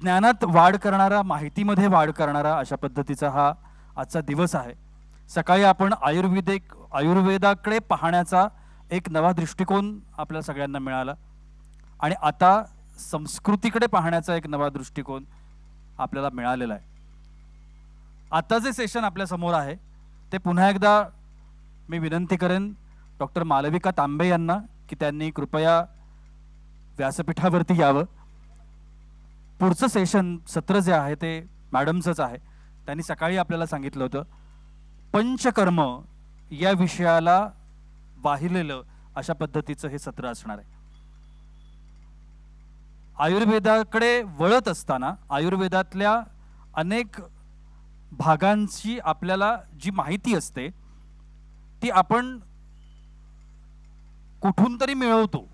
ज्ञानात वाढ करणारा, माहितीमध्ये वाढ करणारा अशा पद्धतीचा हा आजचा दिवस आहे। सकाळी आपण आयुर्वेदाकडे पाहण्याचा एक नवा दृष्टिकोन आपल्या सगळ्यांना मिळाला आणि आता संस्कृतीकडे पाहण्याचा एक नवा दृष्टिकोन आपल्याला मिळालेला आहे। आता जे सेशन आपल्या समोर आहे ते पुन्हा एकदा मी विनंती करेन डॉक्टर मालविका तांबे यांना की त्यांनी कृपया व्यासपीठावरती यावं। पुढचं सेशन सत्र जे आहे ते मॅडमचंच आहे। त्यांनी सकाळी आपल्याला सांगितलं होतं पंचकर्म या विषयाला वाहिलेलं अशा पद्धतीचं हे सत्र असणार आहे। आयुर्वेदाकडे वळत असताना आयुर्वेदातल्या अनेक भागांची आपल्याला जी माहिती असते ती आपण कुठून तरी मिळवतो।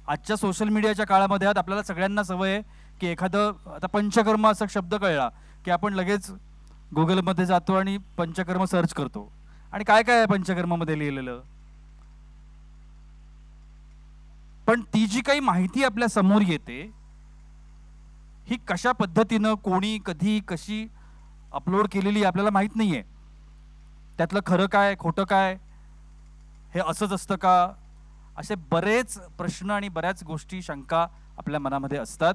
आजच्या सोशल मीडियाच्या काळामध्ये आपल्याला सगळ्यांना सवय आहे की एखादं आता पंचकर्म असा शब्द कळला की आपण लगेच गुगलमध्ये जातो आणि पंचकर्म सर्च करतो आणि काय काय आहे पंचकर्मामध्ये लिहिलेलं। पण ती जी काही माहिती आपल्या समोर येते ही कशा पद्धतीनं कोणी कधी कशी अपलोड केलेली आपल्याला माहित नाहीये। त्यातलं खरं काय खोटं काय, हे असंच असतं का, असे बरेच प्रश्न आणि बऱ्याच गोष्टी शंका आपल्या मनामध्ये असतात।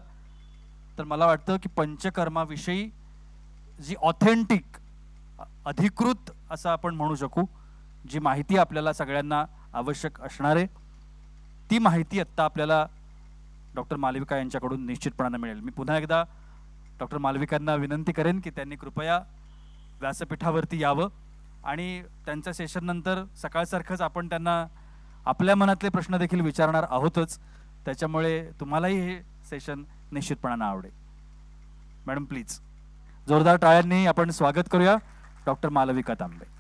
तर मला वाटतं की पंचकर्माविषयी जी ऑथेंटिक अधिकृत असं आपण म्हणू शकू जी माहिती आपल्याला सगळ्यांना आवश्यक असणार आहे ती माहिती आत्ता आपल्याला डॉक्टर मालविका यांच्याकडून निश्चितपणाने मिळेल। मी पुन्हा एकदा डॉक्टर मालविकांना विनंती करेन की त्यांनी कृपया व्यासपीठावरती यावं आणि त्यांच्या सेशन नंतर सकाळसारखंच आपण त्यांना आपल्या मनातले प्रश्न देखील विचारणार आहोतच, त्याच्यामुळे तुम्हालाही हे सेशन निश्चितपणाने आवडेल। मॅडम प्लीज जोरदार टाळ्यांनी आपण स्वागत करूया डॉक्टर मालविका तांबे।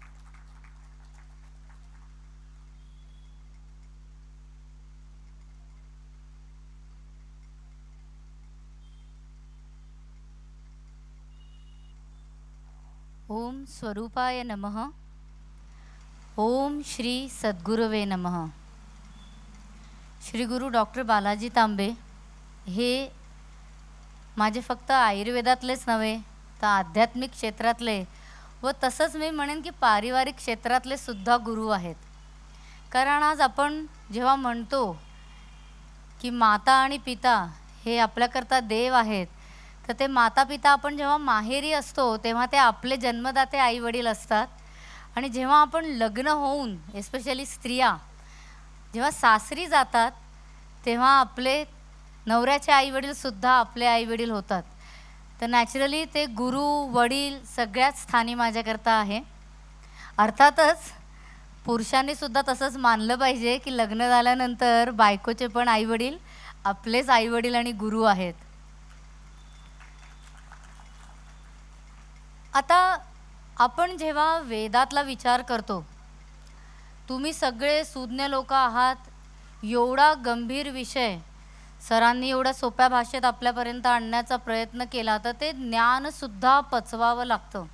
ओम स्वरूपाय नमः। ओम श्री सद्गुरवे नमः। श्री गुरु डॉक्टर बालाजी तांबे हे माझे फक्त आयुर्वेदातलेच नव्हे तर आध्यात्मिक क्षेत्रातले व तसंच मी म्हणेन की पारिवारिक क्षेत्रातले सुद्धा गुरु आहेत। कारण आज आपण जेव्हा म्हणतो की माता आणि पिता हे आपल्याकरता देव आहेत तर ते माता पिता आपण जेव्हा माहेरी असतो तेव्हा ते आपले जन्मदाते आईवडील असतात आणि जेव्हा आपण लग्न होऊन एस्पेशली स्त्रिया जेव्हा सासरी जातात तेव्हा आपले नवऱ्याचे आईवडीलसुद्धा आपले आईवडील होतात। तर नॅचरली ते गुरु वडील सगळ्याच स्थानी माझ्याकरता आहे। अर्थातच पुरुषांनीसुद्धा तसंच मानलं पाहिजे की लग्न झाल्यानंतर बायकोचे पण आईवडील आपलेच आईवडील आणि गुरु आहेत। आता आपण जेव्हा वेदातला विचार करतो, तुम्ही सगळे सुज्ञ लोक आहात, एवढा गंभीर विषय सरांनी एवढ्या सोप्या भाषेत आपल्यापर्यंत आणण्याचा प्रयत्न केला तर ते ज्ञानसुद्धा पचवावं लागतं।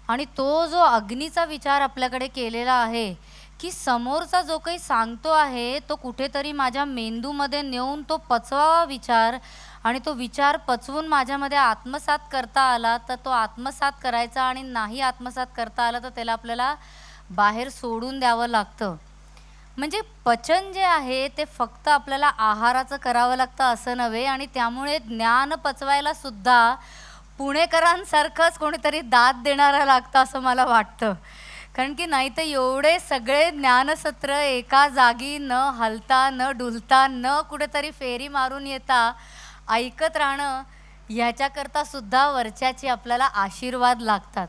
आणि तो जो अग्नीचा विचार आपल्याकडे केलेला आहे की समोरचा जो काही सांगतो आहे तो कुठेतरी माझ्या मेंदूमध्ये नेऊन तो पचवावा विचार आणि तो विचार पचवून माझ्यामध्ये आत्मसात करता आला तर तो आत्मसात करायचा आणि नाही आत्मसात करता आला तर त्याला आपल्याला बाहेर सोडून द्यावं लागतं। म्हणजे पचन जे आहे ते फक्त आपल्याला आहाराचं करावं लागतं असं नव्हे आणि त्यामुळे ज्ञान पचवायला सुद्धा पुणेकरांसारखंच कोणीतरी दाद देणारा लागतं असं मला वाटतं। कारण की नाही तर एवढे सगळे ज्ञानसत्र एका जागी न हलता न डुलता न कुठेतरी फेरी मारून येता ऐकत राहणं ह्याच्याकरता सुद्धा वरच्याची आपल्याला आशीर्वाद लागतात।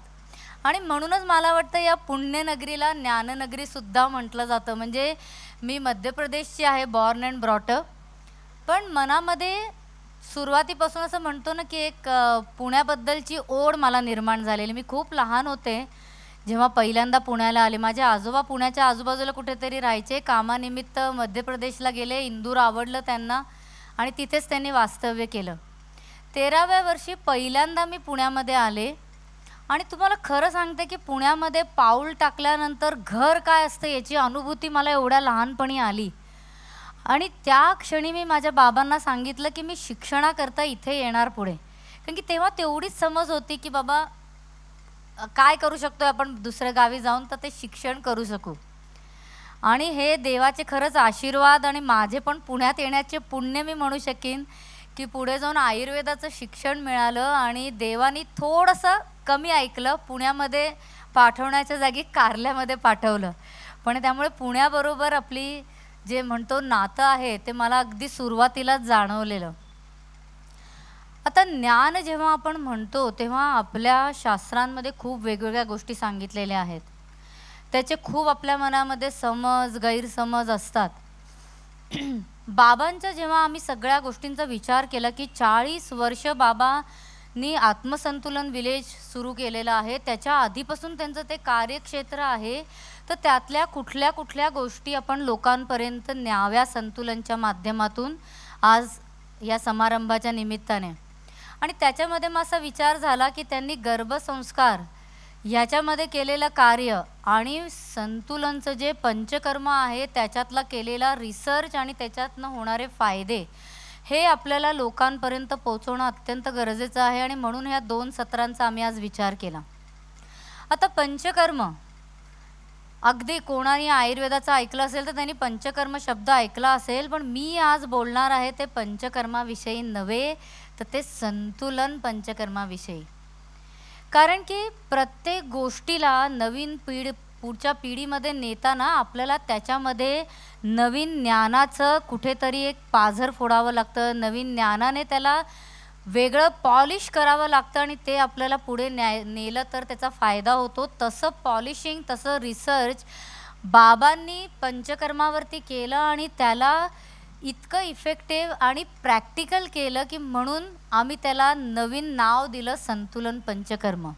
आणि म्हणूनच मला वाटतं या पुण्यनगरीला ज्ञाननगरीसुद्धा म्हटलं जातं। म्हणजे मी मध्य प्रदेशची आहे, बॉर्न अँड ब्रॉटअप, पण मनामध्ये सुरुवातीपासून असं म्हणतो ना की एक पुण्याबद्दलची ओढ मला निर्माण झालेली। मी खूप लहान होते जेव्हा पहिल्यांदा पुण्याला आले। माझे आजोबा पुण्याच्या आजूबाजूला कुठेतरी राहायचे, कामानिमित्त मध्य प्रदेशला गेले, इंदूर आवडलं त्यांना आणि तिथेच त्यांनी वास्तव्य केलं। 13व्या वर्षी पहिल्यांदा मी पुण्यामध्ये आले आणि तुम्हाला खरं सांगते की पुण्यामध्ये पाऊल टाकल्यानंतर घर काय असतं याची अनुभूती मला एवढ्या लहानपणी आली। आणि त्या क्षणी मी माझ्या बाबांना सांगितलं की मी शिक्षणाकरता इथे येणार पुढे, कारण की तेव्हा तेवढीच समज होती की बाबा काय करू शकतो आपण दुसऱ्या गावी जाऊन, तर ते शिक्षण करू शकू. आणि हे देवाचे खरंच आशीर्वाद आणि माझे पण पुण्यात येण्याचे पुण्य मी म्हणू शकेन की पुढे जाऊन आयुर्वेदाचं शिक्षण मिळालं आणि देवानी थोडंसं कमी ऐकलं, पुण्यामध्ये पाठवण्याच्या जागी कारल्यामध्ये पाठवलं. पण त्यामुळे पुण्याबरोबर आपली जे म्हणतो नातं आहे ते मला अगदी सुरुवातीलाच जाणवलेलं. आता ज्ञान जेव्हा आपण म्हणतो तेव्हा आपल्या शास्त्रांमध्ये खूप वेगवेगळ्या गोष्टी सांगितलेल्या आहेत. त्याचे खूप आपल्या मनामध्ये समज गैरसमज असतात. बाबांच्या जेव्हा आम्ही सगळ्या गोष्टींचा विचार केला की 40 वर्ष बाबांनी आत्मसंतुलन विलेज सुरू केलेलं आहे, त्याच्या आधीपासून त्यांचं ते कार्यक्षेत्र आहे, तर त्यातल्या कुठल्या कुठल्या गोष्टी आपण लोकांपर्यंत न्याव्या संतुलनच्या माध्यमातून आज या समारंभाच्या निमित्ताने. आणि त्याच्यामध्ये मग असा विचार झाला की त्यांनी गर्भसंस्कार ह्याच्यामध्ये केलेलं कार्य आणि संतुलनचं जे पंचकर्म आहे त्याच्यातला केलेला रिसर्च आणि त्याच्यातनं होणारे फायदे हे आपल्याला लोकांपर्यंत पोहोचवणं अत्यंत गरजेचं आहे. आणि म्हणून ह्या 2 सत्रांचा आम्ही आज विचार केला. आता पंचकर्म, अगदी कोणाने आयुर्वेदाचं ऐकलं असेल तर त्यांनी पंचकर्म शब्द ऐकला असेल, पण मी आज बोलणार आहे ते पंचकर्माविषयी नव्हे, तर ते संतुलन पंचकर्माविषयी. कारण की प्रत्येक गोष्टीला नवीन पुढच्या पिढीमध्ये नेताना आपल्याला त्याच्यामध्ये नवीन ज्ञानाचं कुठेतरी एक पाझर फोडावं लागतं, नवीन ज्ञानाने त्याला वेगळं पॉलिश करावं लागतं आणि ते आपल्याला पुढे नेलं तर त्याचा फायदा होतो. तसं पॉलिशिंग, तसं रिसर्च बाबांनी पंचकर्मावरती केलं आणि त्याला इतकं इफेक्टिव्ह आणि प्रॅक्टिकल केलं की म्हणून आम्ही त्याला नवीन नाव दिलं संतुलन पंचकर्म.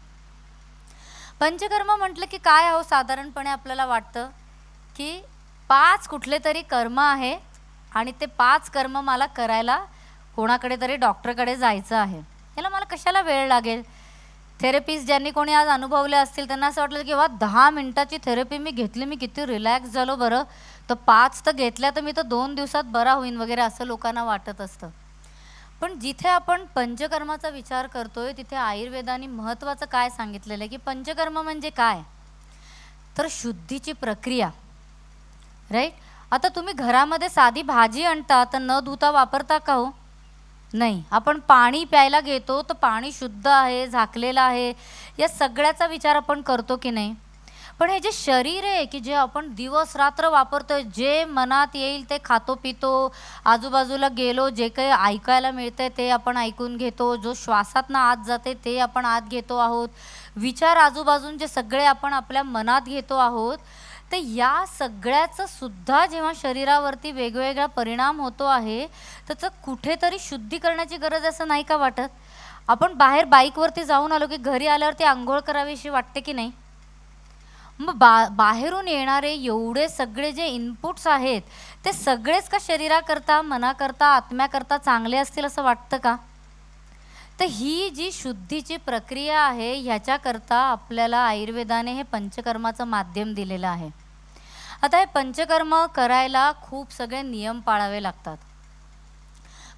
पंचकर्म म्हटलं की काय हो, साधारणपणे आपल्याला वाटतं की 5 कुठले तरी कर्म आहे आणि ते 5 कर्म मला करायला कोणाकडे तरी डॉक्टरकडे जायचं आहे, याला मला कशाला वेळ लागेल. थेरपिस्ट ज्यांनी कोणी आज अनुभवले असतील त्यांना असं वाटलं की वा 10 मिनिटाची थेरपी मी घेतली, मी किती रिलॅक्स झालो बरं, तर 5 तर घेतल्या तर मी तर 2 दिवसात बरा होईन वगैरे असं लोकांना वाटत असतं. पण जिथे आपण पंचकर्माचा विचार करतोय तिथे आयुर्वेदाने महत्त्वाचं काय सांगितलेलं आहे की पंचकर्म म्हणजे काय, तर शुद्धीची प्रक्रिया. राईट. आता तुम्ही घरामध्ये साधी भाजी आणता तर न धुता वापरता का हो? नाही. आपण पाणी प्यायला घेतो तर पाणी शुद्ध आहे, झाकलेलं आहे, या सगळ्याचा विचार आपण करतो की नाही. पण हे जे शरीर आहे की जे आपण दिवस रात्र वापरतोय, जे मनात येईल ते खातो पितो, आजूबाजूला गेलो जे काही ऐकायला मिळतंय ते आपण ऐकून घेतो, जो श्वासातनं आत जाते ते आपण आत घेतो आहोत, विचार आजूबाजून जे सगळे आपण आपल्या मनात घेतो आहोत, तर या सगळ्याचं सुद्धा जेव्हा शरीरावरती वेगवेगळा परिणाम होतो आहे त्याचं कुठेतरी शुद्धी करण्याची गरज असं नाही का वाटत. आपण बाहेर बाईकवरती जाऊन आलो की घरी आल्यावरती आंघोळ करावीशी वाटते की नाही. मग बाहेरून येणारे एवढे सगळे जे इनपुट्स आहेत ते सगळेच का शरीराकरता, मनाकरता, आत्म्याकरता चांगले असतील असं वाटतं का. तर ही जी शुद्धीची प्रक्रिया आहे ह्याच्याकरता आपल्याला आयुर्वेदाने हे पंचकर्माचं माध्यम दिलेलं आहे. आता हे पंचकर्म करायला खूप सगळे नियम पाळावे लागतात.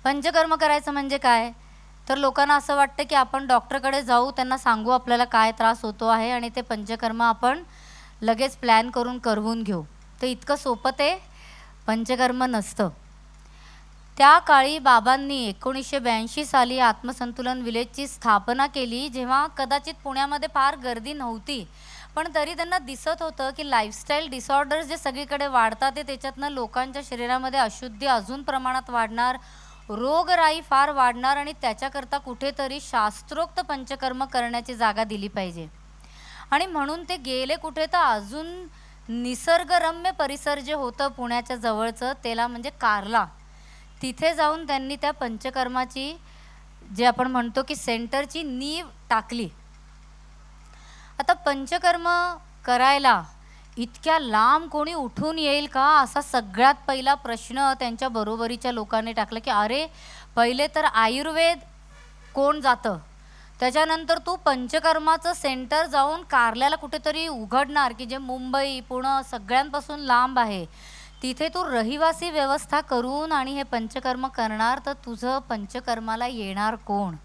पंचकर्म करायचं म्हणजे काय, तर लोकांना असं वाटतं की आपण डॉक्टरकडे जाऊ, त्यांना सांगू आपल्याला काय त्रास होतो आहे आणि ते पंचकर्म आपण लगेच प्लॅन करून करवून घेऊ. तर इतकं सोपं ते पंचकर्म नसतं. त्या काळी बाबांनी 1982 साली आत्मसंतुलन विलेजची स्थापना केली, जेव्हा कदाचित पुण्यामध्ये फार गर्दी नव्हती, पण तरी त्यांना दिसत होतं की लाईफस्टाईल डिसऑर्डर्स जे सगळीकडे वाढतात ते त्याच्यातनं लोकांच्या शरीरामध्ये अशुद्धी अजून प्रमाणात वाढणार, रोगराई फार वाढणार आणि त्याच्याकरता कुठेतरी शास्त्रोक्त पंचकर्म करण्याची जागा दिली पाहिजे. आणि म्हणून ते गेले कुठे, तर अजून निसर्गरम्य परिसर जे होतं पुण्याच्या जवळचं त्याला म्हणजे कारला, तिथे जाऊन त्यांनी त्या पंचकर्माची जे आपण म्हणतो की सेंटरची नीव टाकली. आता पंचकर्म करायला इतक्या लांब कोणी उठून येईल का असा सगळ्यात पहिला प्रश्न त्यांच्या बरोबरीच्या लोकांनी टाकला की अरे पहिले तर आयुर्वेद कोण जातं, त्याच्यानंतर तू पंचकर्माचं सेंटर जाऊन कारल्याला कुठेतरी उघडणार की जे मुंबई पुणे सगळ्यांपासून लांब आहे, तिथे तू रहिवासी व्यवस्था करून आणि हे पंचकर्म करणार तर तुझं पंचकर्माला येणार कोण?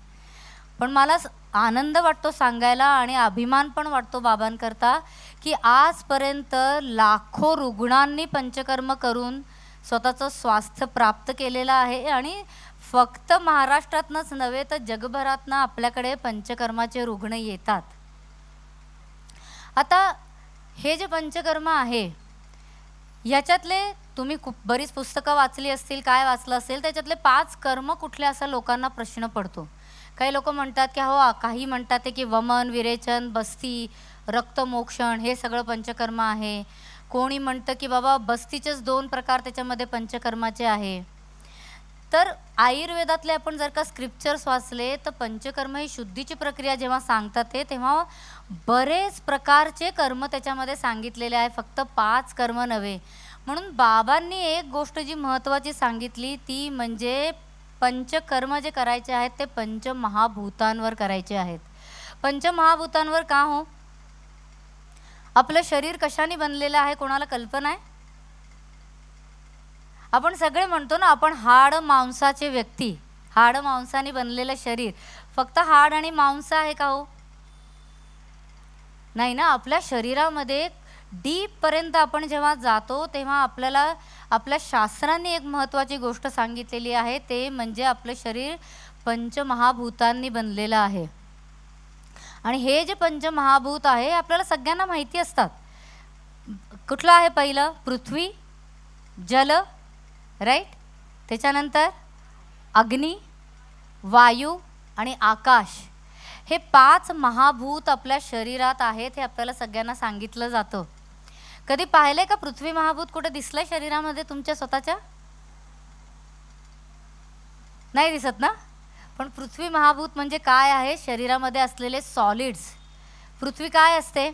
पण मला आनंद वाटतो सांगायला आणि अभिमान पण वाटतो बाबांकरता की आजपर्यंत लाखो रुग्णांनी पंचकर्म करून स्वतःचं स्वास्थ्य प्राप्त केलेलं आहे आणि फक्त महाराष्ट्रातनंच नव्हे तर जगभरातनं आपल्याकडे पंचकर्माचे रुग्ण येतात. आता हे जे पंचकर्म आहे याच्यातले तुम्ही खूप बरीच पुस्तकं वाचली असतील, काय वाचलं असेल, त्याच्यातले 5 कर्म कुठले असा लोकांना प्रश्न पडतो. काही लोक म्हणतात की हो, काही म्हणतात की वमन, विरेचन, बस्ती, रक्तमोक्षण हे सगळं पंचकर्म आहे. कोणी म्हणतं की बाबा बस्तीचेच 2 प्रकार त्याच्यामध्ये पंचकर्माचे आहे. तर आयुर्वेदातले आपण जर का स्क्रिप्चर्स वाचले तर पंचकर्म ही शुद्धीची प्रक्रिया जेव्हा सांगतात ते तेव्हा बरेच प्रकारचे कर्म त्याच्यामध्ये सांगितलेले आहे, फक्त 5 कर्म नव्हे. म्हणून बाबांनी एक गोष्ट जी महत्त्वाची सांगितली ती म्हणजे पंचकर्म जे करायचे आहेत ते पंचमहाभूतांवर करायचे आहेत. पंचमहाभूतांवर का हो? आपलं शरीर कशाने बनलेलं आहे कोणाला कल्पना आहे? आपण सगळे म्हणतो ना आपण हाड मांसाचे व्यक्ती, हाड मांसाने बनलेलं शरीर. फक्त हाड आणि मांस आहे का हो? नाही ना. आपल्या शरीरामध्ये डीपपर्यंत आपण जेव्हा जातो तेव्हा आपल्याला आपल्या शास्त्रांनी एक महत्त्वाची गोष्ट सांगितलेली आहे, ते म्हणजे आपलं शरीर पंचमहाभूतांनी बनलेलं आहे. आणि हे जे पंचमहाभूत आहे आपल्याला सगळ्यांना माहिती असतात. कुठलं आहे पहिलं? पृथ्वी, जल, राईट. त्याच्यानंतर अग्नी, वायू आणि आकाश. हे 5 महाभूत आपल्या शरीरात आहेत हे आपल्याला सगळ्यांना सांगितलं जातं. कधी पाहिलंय का पृथ्वी महाभूत कुठे दिसलंय शरीरामध्ये तुमच्या स्वतःच्या? नाही दिसत ना. पण पृथ्वी महाभूत म्हणजे काय आहे? शरीरामध्ये असलेले सॉलिड्स. पृथ्वी काय असते?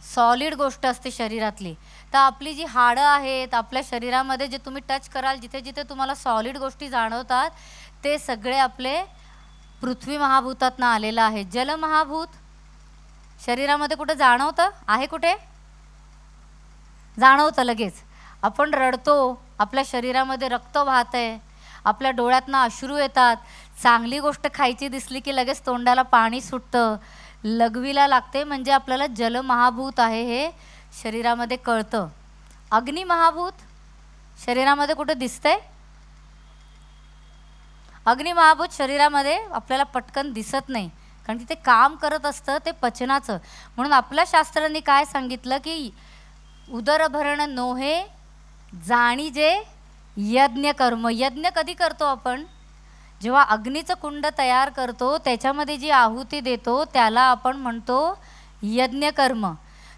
सॉलिड गोष्ट असते शरीरातली. तर आपली जी हाडं आहेत आपल्या शरीरामध्ये जे तुम्ही टच कराल जिथे जिथे तुम्हाला सॉलिड गोष्टी जाणवतात ते सगळे आपले पृथ्वी महाभूतातनं आलेलं आहे. जल महाभूत शरीरामध्ये कुठे जाणवतं? आहे कुठे? जाणवतं लगेच. आपण रडतो, आपल्या शरीरामध्ये रक्त वाहतंय, आपल्या डोळ्यातनं अश्रू येतात. चांगली गोष्ट खायची दिसली की लगेच तोंडाला पाणी सुटतं, लघवीला लागते, म्हणजे आपल्याला जल महाभूत आहे हे शरीरामध्ये कळतं. अग्नी महाभूत शरीरामध्ये कुठे दिसतंय? अग्नि महाभूत शरीरामध्ये आपल्याला पटकन दिसत नाही कारण तिथे काम करत असतं ते पचनाचं. म्हणून आपल्या शास्त्रांनी काय सांगितलं की उदरभरण नोहे जाणीजे यज्ञ कर्म. यज्ञ कधी करतो आपण? जेव्हा अग्नीचं कुंड तयार करतो त्याच्यामध्ये जी आहुती देतो त्याला आपण म्हणतो यज्ञकर्म.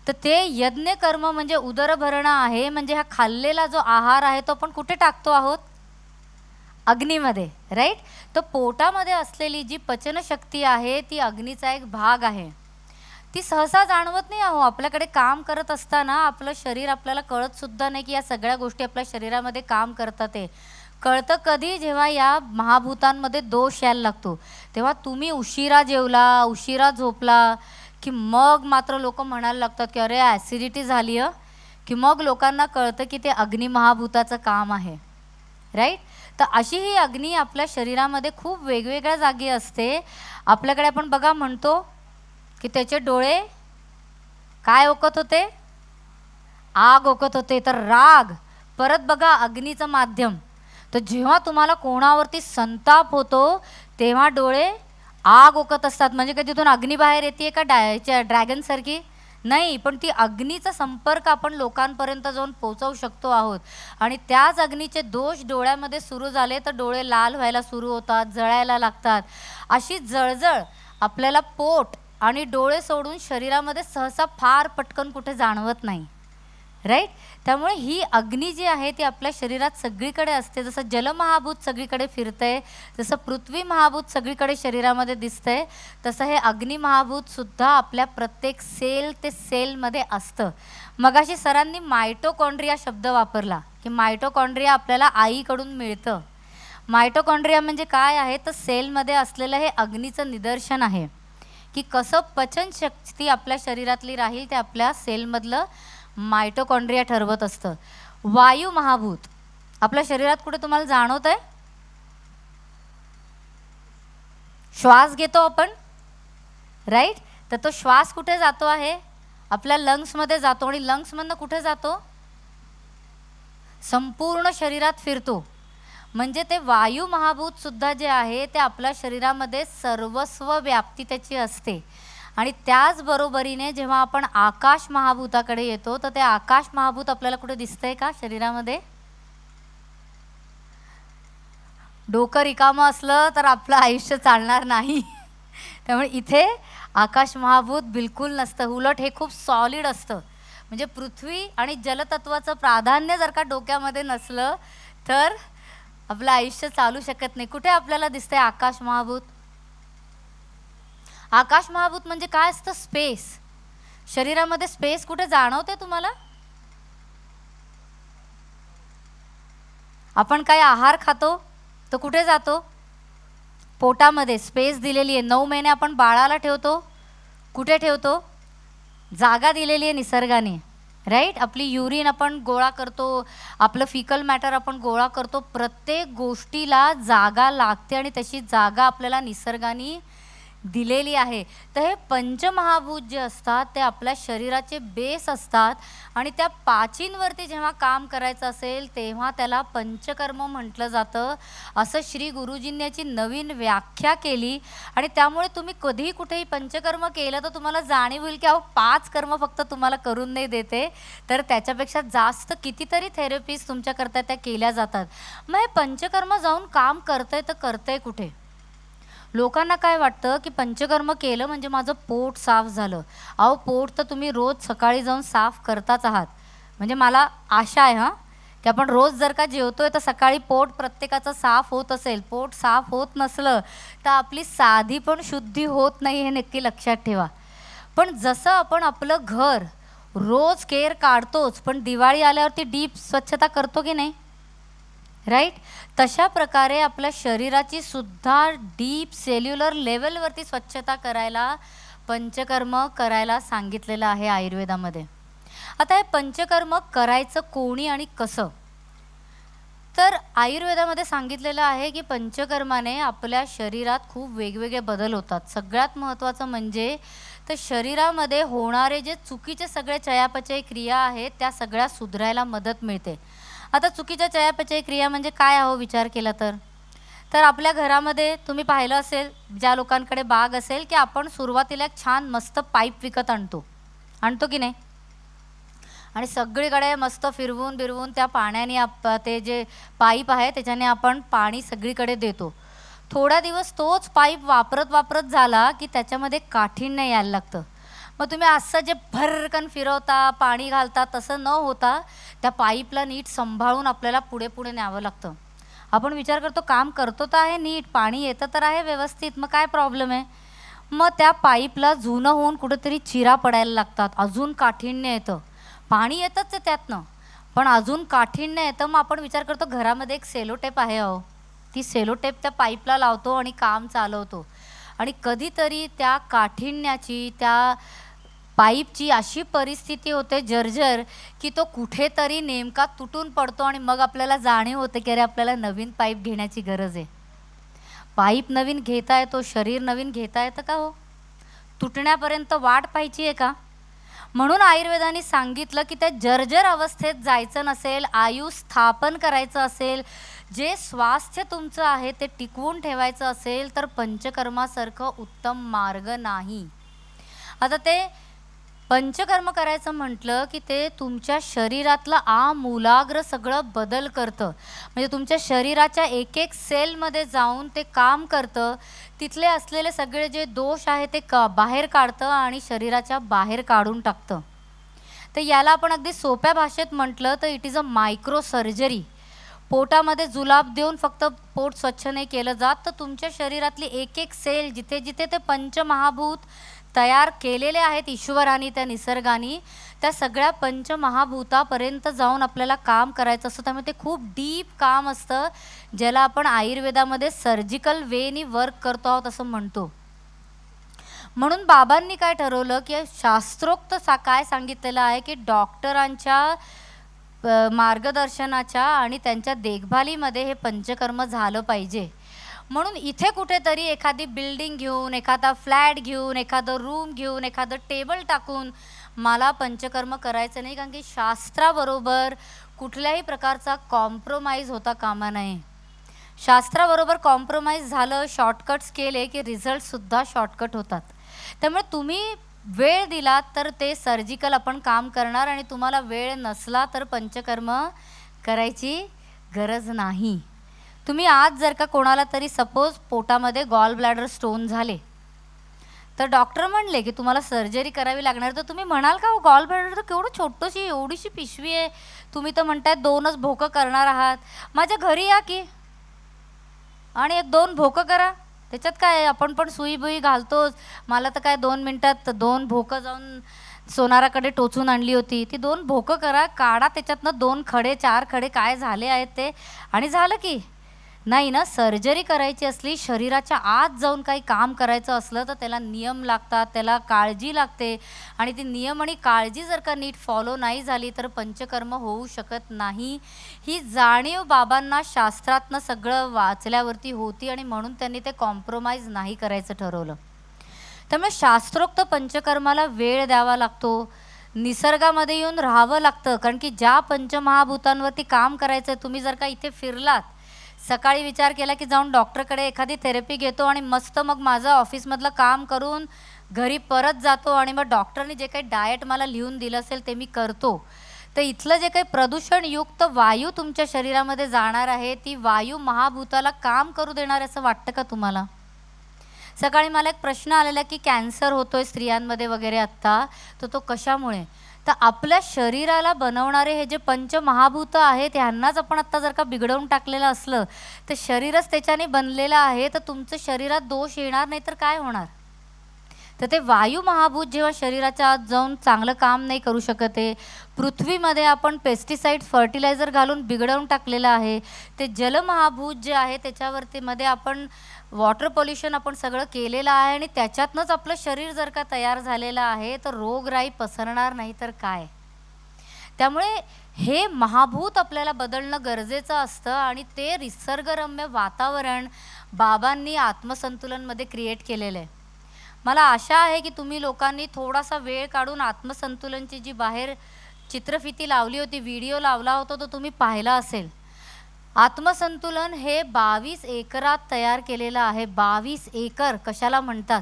तर ते यज्ञकर्म म्हणजे उदरभरण आहे, म्हणजे हा खाल्लेला जो आहार आहे तो आपण कुठे टाकतो आहोत? अग्नीमध्ये, राईट. तर पोटामध्ये असलेली जी पचनशक्ती आहे ती अग्नीचा एक भाग आहे. ती सहसा जाणवत नाही आहो. आपल्याकडे काम करत असताना आपलं शरीर आपल्याला कळत सुद्धा नाही की या सगळ्या गोष्टी आपल्या शरीरामध्ये काम करतात. ते कळतं कधी? जेव्हा या महाभूतांमध्ये दोष यायला लागतो. तेव्हा तुम्ही उशिरा जेवला, उशिरा झोपला की मग मात्र लोक म्हणायला लागतात की अरे ॲसिडिटी झाली आहे, की मग लोकांना कळतं की ते अग्नी महाभूताचं काम आहे, राईट. तर अशी ही अग्नी आपल्या शरीरामध्ये खूप वेगवेगळ्या जागी असते. आपल्याकडे आपण बघा म्हणतो की त्याचे डोळे काय ओकत होते? आग ओकत होते. तर राग, परत बघा अग्नीचं माध्यम. तर जेव्हा तुम्हाला कोणावरती संताप होतो तेव्हा डोळे आग ओकत असतात. म्हणजे काय तिथून अग्नी बाहेर येते का ड्रॅगनसारखी? नाही, पण ती अग्नीचा संपर्क आपण लोकांपर्यंत जाऊन पोचवू शकतो आहोत. आणि त्याच अग्नीचे दोष डोळ्यामध्ये सुरू झाले तर डोळे लाल व्हायला सुरू होतात, जळायला लागतात. अशी जळजळ आपल्याला पोट आणि डोळे सोडून शरीरामध्ये सहसा फार पटकन कुठे जाणवत नाही, राईट. त्यामुळे ही अग्नी जी आहे ती आपल्या शरीरात सगळीकडे असते. जसं जलमहाभूत सगळीकडे फिरतंय, जसं पृथ्वी महाभूत सगळीकडे शरीरामध्ये दिसतंय, तसं हे अग्नी महाभूतसुद्धा आपल्या प्रत्येक सेल ते सेलमध्ये असतं. मगाशी सरांनी मायटोकॉन्ड्रिया शब्द वापरला की मायटोकॉन्ड्रिया आपल्याला आईकडून मिळतं. मायटोकॉन्ड्रिया म्हणजे काय आहे? तर सेलमध्ये असलेलं हे अग्नीचं निदर्शन आहे की कसं पचनशक्ती आपल्या शरीरातली राहील ते आपल्या सेलमधलं मायटोकॉन्ड्रिया ठरवत असतं. वायू महाभूत आपल्या शरीरात कुठे तुम्हाला जाणवत आहे? श्वास घेतो आपण, राईट? तर तो श्वास कुठे जातो आहे? आपल्या लंग्समध्ये जातो, आणि लंग्समधनं कुठे जातो? संपूर्ण शरीरात फिरतो. म्हणजे ते वायू महाभूत सुद्धा जे आहे ते आपल्या शरीरामध्ये सर्वस्व व्याप्ती त्याची असते. आणि त्याचबरोबरीने जेव्हा आपण आकाश महाभूताकडे येतो तर ते आकाश महाभूत आपल्याला कुठे दिसतंय का शरीरामध्ये? डोकं रिकामं असलं तर आपलं आयुष्य चालणार नाही. त्यामुळे इथे आकाश महाभूत बिलकुल नसतं, उलट हे खूप सॉलिड असतं. म्हणजे पृथ्वी आणि जलतत्वाचं प्राधान्य जर का डोक्यामध्ये नसलं तर आपलं आयुष्य चालू शकत नाही. कुठे आपल्याला दिसतंय आकाश महाभूत? आकाश महाभूत म्हणजे काय असतं? स्पेस. शरीरामध्ये स्पेस कुठे जाणवते तुम्हाला? आपण काय आहार खातो तो कुठे जातो? पोटामध्ये स्पेस दिलेली आहे. 9 महिने आपण बाळाला ठेवतो, कुठे ठेवतो? जागा दिलेली आहे निसर्गाने, राईट? आपली युरिन आपण गोळा करतो, आपलं फिकल मॅटर आपण गोळा करतो. प्रत्येक गोष्टीला जागा लागते आणि तशी जागा आपल्याला निसर्गाने दिलेली आहे. तर हे पंचमहाभूत जे असतात ते आपल्या शरीराचे बेस असतात. आणि त्या पाचींवरती जेव्हा काम करायचं असेल तेव्हा त्याला पंचकर्म म्हटलं जातं. असं श्री गुरुजींनी याची नवीन व्याख्या केली. आणि त्यामुळे तुम्ही कधीही कुठेही पंचकर्म केलं तर तुम्हाला जाणीव होईल की अहो 5 कर्म फक्त तुम्हाला करून नाही देते, तर त्याच्यापेक्षा जास्त कितीतरी थेरपीज तुमच्याकरता त्या केल्या जातात. मग हे पंचकर्म जाऊन काम करतंय तर करतंय कुठे? लोकांना काय वाटतं की पंचकर्म केलं म्हणजे माझं पोट साफ झालं. अहो पोट तर तुम्ही रोज सकाळी जाऊन साफ करताच आहात. म्हणजे मला आशा आहे की आपण रोज जर का जेवतोय तर सकाळी पोट प्रत्येकाचं साफ होत असेल. पोट साफ होत नसलं तर आपली साधी पण शुद्धी होत नाही, हे नक्की लक्षात ठेवा. पण जसं आपण आपलं घर रोज केअर काढतोच, पण दिवाळी आल्यावरती डीप स्वच्छता करतो की नाही, राईट? तशा प्रकारे आपल्या शरीराची सुद्धा डीप सेल्युलर लेवलवरती स्वच्छता करायला पंचकर्म करायला सांगितलेलं आहे आयुर्वेदामध्ये. आता हे पंचकर्म करायचं कोणी आणि कसं? तर आयुर्वेदामध्ये सांगितलेलं आहे की पंचकर्माने आपल्या शरीरात खूप वेगवेगळे बदल होतात. सगळ्यात महत्त्वाचं म्हणजे तर शरीरामध्ये होणारे जे चुकीचे सगळे चयापचय क्रिया आहेत त्या सगळ्या सुधारायला मदत मिळते. आता चुकीच्या चयापचय क्रिया म्हणजे काय आहो विचार केला तर आपल्या घरामध्ये तुम्ही पाहिलं असेल, ज्या लोकांकडे बाग असेल, की आपण सुरुवातीला एक छान मस्त पाईप विकत आणतो की नाही? आणि सगळीकडे मस्त फिरवून बिरवून त्या पाण्याने ते जे पाईप आहे त्याच्याने आपण पाणी सगळीकडे देतो. थोडा दिवस तोच पाईप वापरत झाला की त्याच्यामध्ये काठीण्य यायला लागतं. मग तुम्ही असं जे भरकन फिरवता पाणी घालता तसं न होता त्या पाईपला नीट सांभाळून आपल्याला पुढे न्यावं लागतं. आपण विचार करतो काम करतो तर आहे नीट, पाणी येतं तर आहे व्यवस्थित, मग काय प्रॉब्लेम आहे? मग त्या पाईपला जुनं होऊन कुठेतरी चिरा पडायला लागतात, अजून काठीण्य येतं. पाणी येतंच आहे त्यातनं पण अजून काठीण्य येतं. मग आपण विचार करतो घरामध्ये एक सेलोटेप आहे, अहो ती सेलोटेप त्या पाईपला लावतो आणि काम चालवतो. आणि कधीतरी त्या काठिण्याची त्या पाईपची अशी परिस्थिती होते जर्जर की तो कुठेतरी नेमका तुटून पडतो आणि मग आपल्याला जाणीव होते की अरे आपल्याला नवीन पाईप घेण्याची गरज आहे. पाईप नवीन घेता येतो, शरीर नवीन घेता येतं का हो? तुटण्यापर्यंत वाट पाहायची आहे का? म्हणून आयुर्वेदाने सांगितलं की त्या जर्जर अवस्थेत जायचं नसेल, आयु स्थापन करायचं असेल, जे स्वास्थ्य तुमचं आहे ते टिकवून ठेवायचं असेल तर पंचकर्मासारखं उत्तम मार्ग नाही. आता ते पंचकर्म करायचं म्हटलं की ते तुमच्या शरीरातलं आमूलाग्र सगळं बदल करतं. म्हणजे तुमच्या शरीराच्या एक एक सेलमध्ये जाऊन ते काम करतं. तिथले असलेले सगळे जे दोष आहे ते बाहेर काढतं आणि शरीराच्या बाहेर काढून टाकतं. तर याला आपण अगदी सोप्या भाषेत म्हटलं तर it is a micro surgery. पोटामध्ये जुलाब देऊन फक्त पोट स्वच्छ नाही केलं जात, तर तुमच्या शरीरातली एक एक सेल जिथे जिथे ते पंचमहाभूत तयार केलेले आहेत ईश्वराने, त्या निसर्गाने, त्या सगळ्या पंचमहाभूतापर्यंत जाऊन आपल्याला काम करायचं असतं. त्यामुळे ते खूप डीप काम असतं, ज्याला आपण आयुर्वेदामध्ये सर्जिकल वेनी वर्क करतो आहोत असं म्हणतो. म्हणून बाबांनी काय ठरवलं की शास्त्रोक्त काय सांगितलेलं आहे की डॉक्टरांच्या मार्गदर्शनाच्या आणि त्यांच्या देखभालीमध्ये हे पंचकर्म झालं पाहिजे. म्हणून इथे कुठेतरी एखादी बिल्डिंग घेऊन, एखादा फ्लॅट घेऊन, एखादं रूम घेऊन, एखादं टेबल टाकून मला पंचकर्म करायचं नाही, कारण की शास्त्राबरोबर कुठल्याही प्रकारचा कॉम्प्रोमाइज होता कामा नये. शास्त्राबरोबर कॉम्प्रोमाइज झालं, शॉर्टकट्स केले की रिझल्टसुद्धा शॉर्टकट होतात. त्यामुळे तुम्ही वेळ दिलात तर ते सर्जिकल आपण काम करणार, आणि तुम्हाला वेळ नसला तर पंचकर्म करायची गरज नाही. तुम्ही आज जर का कोणाला तरी सपोज पोटामध्ये गॉल ब्लॅडर स्टोन झाले तर डॉक्टर म्हणले की तुम्हाला सर्जरी करावी लागणार, तर तुम्ही म्हणाल का, गॉल ब्लॅडर तर केवढं छोटंशी एवढीशी पिशवी आहे, तुम्ही तर म्हणताय 2च भोकं करणार आहात, माझ्या घरी या की आणि 1-2 भोकं करा, त्याच्यात काय, आपण पण सुई बुई घालतोच. मला तर काय 2 मिनटात 2 भोकं जाऊन सोनाराकडे टोचून आणली होती. ती 2 भोकं करा, काढा त्याच्यातनं 2 खडे 4 खडे काय झाले आहेत ते, आणि झालं की. नाही ना, सर्जरी करायची असली, शरीराच्या आत जाऊन काही काम करायचं असलं तर त्याला नियम लागतात, त्याला काळजी लागते, आणि ती नियम आणि काळजी जर का नीट फॉलो नाही झाली तर पंचकर्म होऊ शकत नाही. ही जाणीव बाबांना शास्त्रातनं सगळं वाचल्यावरती होती, आणि म्हणून त्यांनी ते कॉम्प्रोमाइज नाही करायचं ठरवलं. त्यामुळे शास्त्रोक्त पंचकर्माला वेळ द्यावा लागतो, निसर्गामध्ये येऊन राहावं लागतं, कारण की ज्या पंचमहाभूतांवरती काम करायचं आहे, तुम्ही जर का इथे फिरलात, सकाळी विचार केला की जाऊन डॉक्टरकडे एखादी थेरपी घेतो आणि मस्त मग माझं ऑफिसमधलं काम करून घरी परत जातो, आणि मग डॉक्टरने जे काही डाएट मला लिहून दिलं असेल ते मी करतो, तर इथलं जे काही प्रदूषणयुक्त वायू तुमच्या शरीरामध्ये जाणार आहे, ती वायू महाभूताला काम करू देणार असं वाटतं का तुम्हाला? सकाळी मला एक प्रश्न आलेला की कॅन्सर होतोय स्त्रियांमध्ये वगैरे आत्ता, तर तो कशामुळे? तर आपल्या शरीराला बनवणारे हे जे पंचमहाभूत आहेत ह्यांनाच आपण आत्ता जर का बिघडवून टाकलेलं असलं तर शरीरच त्याच्याने बनलेलं आहे, तर तुमचं शरीरात दोष येणार नाही तर काय होणार? तर ते वायू महाभूत जेव्हा शरीराच्या आत जाऊन चांगलं काम नाही करू शकत आहे, पृथ्वीमध्ये आपण पेस्टिसाइड फर्टिलायझर घालून बिघडवून टाकलेलं आहे, ते जलमहाभूत जे आहे त्याच्यावरती मध्ये आपण वॉटर पोल्युशन आपण सगळं केलेलं आहे, आणि त्याच्यातनंच आपलं शरीर जर का तयार झालेलं आहे तर रोगराई पसरणार नाही तर काय? त्यामुळे हे महाभूत आपल्याला बदलणं गरजेचं असतं, आणि ते निसर्गरम्य वातावरण बाबांनी आत्मसंतुलनमध्ये क्रिएट केलेलं आहे. मला आशा आहे की तुम्ही लोकांनी थोडासा वेळ काढून आत्मसंतुलनची जी बाहेर चित्रफिती लावली होती, व्हिडिओ लावला होता, तो तुम्ही पाहिला असेल. आत्मसंतुलन हे 22 एकरात तयार केलेलं आहे. 22 एकर कशाला म्हणतात?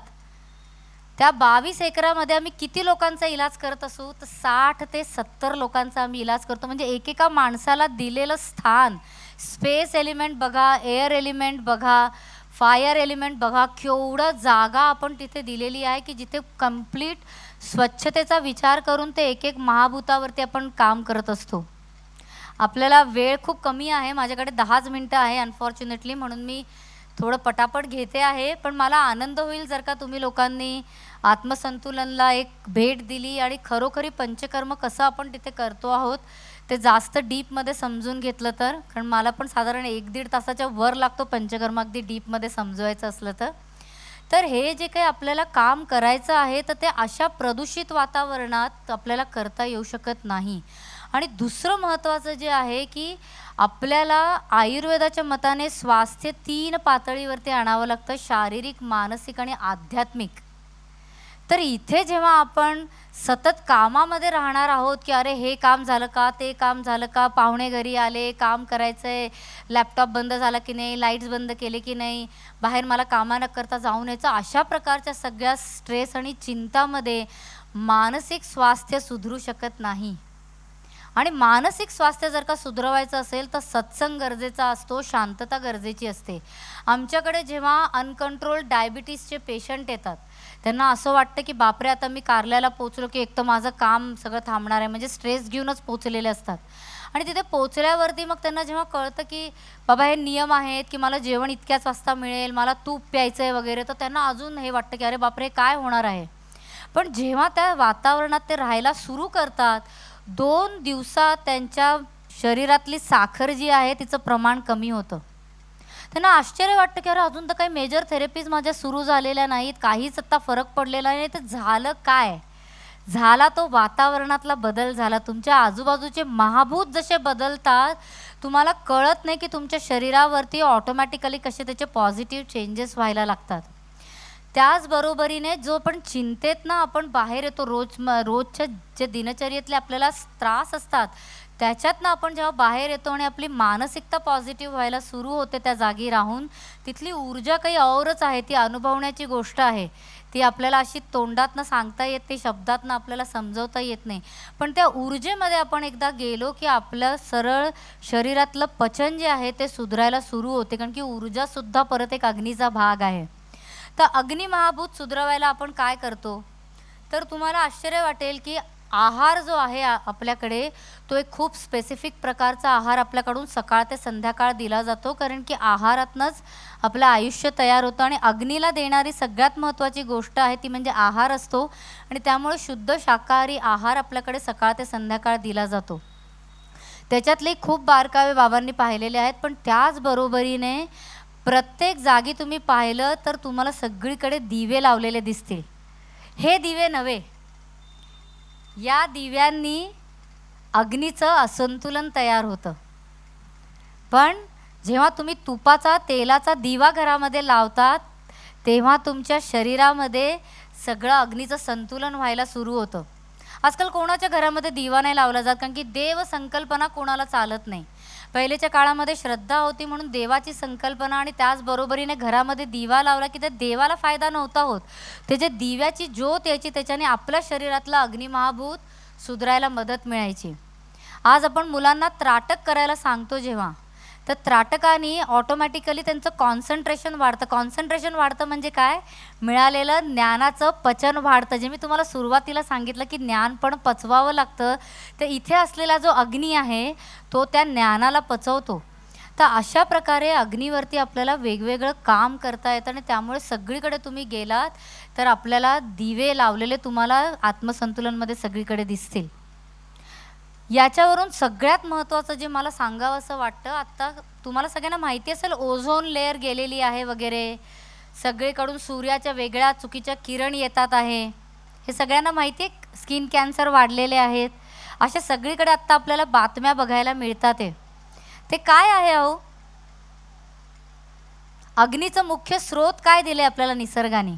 त्या 22 एकरामध्ये आम्ही किती लोकांचा इलाज करत असू? तर 60 ते 70 लोकांचा आम्ही इलाज करतो. म्हणजे एकेका माणसाला दिलेलं स्थान, स्पेस एलिमेंट बघा, एअर एलिमेंट बघा, फायर एलिमेंट बघा, केवढं जागा आपण तिथे दिलेली आहे की जिथे कंप्लीट स्वच्छतेचा विचार करून ते एक एक महाभूतावरती आपण काम करत असतो. आपल्याला वेळ खूप कमी आहे, माझ्याकडे 10च मिनटं आहे अनफॉर्च्युनेटली, म्हणून मी थोडं पटापट घेते आहे. पण मला आनंद होईल जर का तुम्ही लोकांनी आत्मसंतुलनला एक भेट दिली आणि खरोखरी पंचकर्म कसं आपण तिथे करतो आहोत ते जास्त डीपमध्ये समजून घेतलं तर. कारण मला पण साधारण 1-1.5 तासाच्या वर लागतो पंचकर्म अगदी डीपमध्ये समजवायचं असलं तर. तर हे जे काही आपल्याला काम करायचं आहे तर ते अशा प्रदूषित वातावरणात आपल्याला करता येऊ शकत नाही. आणि दुसरं महत्त्वाचं जे आहे की आपल्याला आयुर्वेदाच्या मताने स्वास्थ्य 3 पातळीवरती आणावं लागतं, शारीरिक, मानसिक आणि आध्यात्मिक. तर इथे जेव्हा आपण सतत कामामध्ये राहणार आहोत की अरे हे काम झालं का, ते काम झालं का, पाहुणे घरी आले, काम करायचं आहे, लॅपटॉप बंद झाला की नाही, लाईट्स बंद केले की नाही, बाहेर मला कामा न करता जाऊन यायचं, अशा प्रकारच्या सगळ्या स्ट्रेस आणि चिंतामध्ये मानसिक स्वास्थ्य सुधरू शकत नाही. आणि मानसिक स्वास्थ्य जर का सुधरवायचं असेल तर सत्संग गरजेचा असतो, शांतता गरजेची असते. आमच्याकडे जेव्हा अनकंट्रोल्ड डायबिटीसचे पेशंट येतात त्यांना असं वाटतं की बापरे आता मी कारल्याला पोचलो की एक तर माझं काम सगळं थांबणार आहे, म्हणजे स्ट्रेस घेऊनच पोचलेले असतात. आणि तिथे पोचल्यावरती मग त्यांना जेव्हा कळतं की बाबा हे नियम आहेत की मला जेवण इतक्याच वाजता मिळेल, मला तूप प्यायचं आहे वगैरे, तर त्यांना अजून हे वाटतं की अरे बापरे काय होणार आहे. पण जेव्हा त्या वातावरणात ते राहायला सुरू करतात 2 दिवसात त्यांच्या शरीरातली साखर जी आहे तिचं प्रमाण कमी होतं. त्यांना आश्चर्य वाटतं की अरे अजून तर काही मेजर थेरपीज माझ्या सुरू झालेल्या नाहीत, काहीच आत्ता फरक पडलेला नाही, तर झालं काय? झाला तो वातावरणातला बदल झाला, तुमच्या आजूबाजूचे महाभूत जसे बदलतात तुम्हाला कळत नाही की तुमच्या शरीरावरती ऑटोमॅटिकली कसे त्याचे पॉझिटिव्ह चेंजेस व्हायला लागतात. त्याचबरोबरीने जो पण चिंतेत ना आपण बाहेर येतो, रोजच्या जे दिनचर्येतले आपल्याला त्रास असतात त्याच्यातनं आपण जेव्हा बाहेर येतो आणि आपली मानसिकता पॉझिटिव्ह व्हायला सुरू होते त्या जागी राहून, तिथली ऊर्जा काही औरच आहे, ती अनुभवण्याची गोष्ट आहे. ती आपल्याला अशी तोंडातनं सांगता येत नाही, शब्दातनं आपल्याला समजवता येत नाही. पण त्या ऊर्जेमध्ये आपण एकदा गेलो की आपलं सरळ शरीरातलं पचन जे आहे ते सुधारायला सुरू होते, कारण की ऊर्जासुद्धा परत एक अग्नीचा भाग आहे. तर अग्नी महाभूत सुधरवायला आपण काय करतो, तर तुम्हाला आश्चर्य वाटेल की आहार जो आहे आपल्याकडे तो एक खूप स्पेसिफिक प्रकारचा आहार आपल्याकडून सकाळ ते संध्याकाळ दिला जातो, कारण की आहारातनंच आपलं आयुष्य तयार होतं. आणि अग्नीला देणारी सगळ्यात महत्त्वाची गोष्ट आहे ती म्हणजे आहार असतो. आणि त्यामुळे शुद्ध शाकाहारी आहार आपल्याकडे सकाळ ते संध्याकाळ दिला जातो. त्याच्यातले खूप बारकावे बाबांनी पाहिलेले आहेत. पण त्याचबरोबरीने प्रत्येक जागी तुम्ही पाहिलं तर तुम्हाला सगळीकडे दिवे लावलेले दिसतील. हे दिवे नव्हे, या दिव्यांनी अग्नीचं असंतुलन तयार होतं. पण जेव्हा तुम्ही तुपाचा तेलाचा दिवा घरामध्ये लावतात तेव्हा तुमच्या शरीरामध्ये सगळं अग्नीचं संतुलन व्हायला सुरू होतं. आजकाल कोणाच्या घरामध्ये दिवा नाही लावला जात, कारण की देव संकल्पना कोणाला चालत नाही. पहिलेच्या काळामध्ये श्रद्धा होती म्हणून देवाची संकल्पना, आणि त्याचबरोबरीने घरामध्ये दिवा लावला की त्या देवाला फायदा नव्हता होत. ते जे दिव्याची ज्योत यायची त्याच्याने आपल्या शरीरातला अग्निमहाभूत सुधारायला मदत मिळायची. आज आपण मुलांना त्राटक करायला सांगतो जेव्हा, तर त्राटकाने ऑटोमॅटिकली त्यांचं कॉन्सन्ट्रेशन वाढतं. कॉन्सन्ट्रेशन वाढतं म्हणजे काय, मिळालेलं ज्ञानाचं पचन वाढतं. जे मी तुम्हाला सुरुवातीला सांगितलं की ज्ञान पण पचवावं लागतं, तर इथे असलेला जो अग्नी आहे तो त्या ज्ञानाला पचवतो. तर अशा प्रकारे अग्नीवरती आपल्याला वेगवेगळं काम करता येतं. आणि त्यामुळे सगळीकडे तुम्ही गेलात तर आपल्याला दिवे लावलेले तुम्हाला आत्मसंतुलनमध्ये सगळीकडे दिसतील. याच्यावरून सगळ्यात महत्त्वाचं जे मला सांगावंसं वाटतं, आत्ता तुम्हाला सगळ्यांना माहिती असेल ओझोन लेअर गेलेली आहे वगैरे, सगळीकडून सूर्याच्या वेगळ्या चुकीच्या किरण येतात आहे, हे सगळ्यांना माहिती आहे. स्किन कॅन्सर वाढलेले आहेत, अशा सगळीकडे आत्ता आपल्याला बातम्या बघायला मिळतात. ते काय आहे अहो, अग्नीचं मुख्य स्रोत काय दिले आपल्याला निसर्गाने,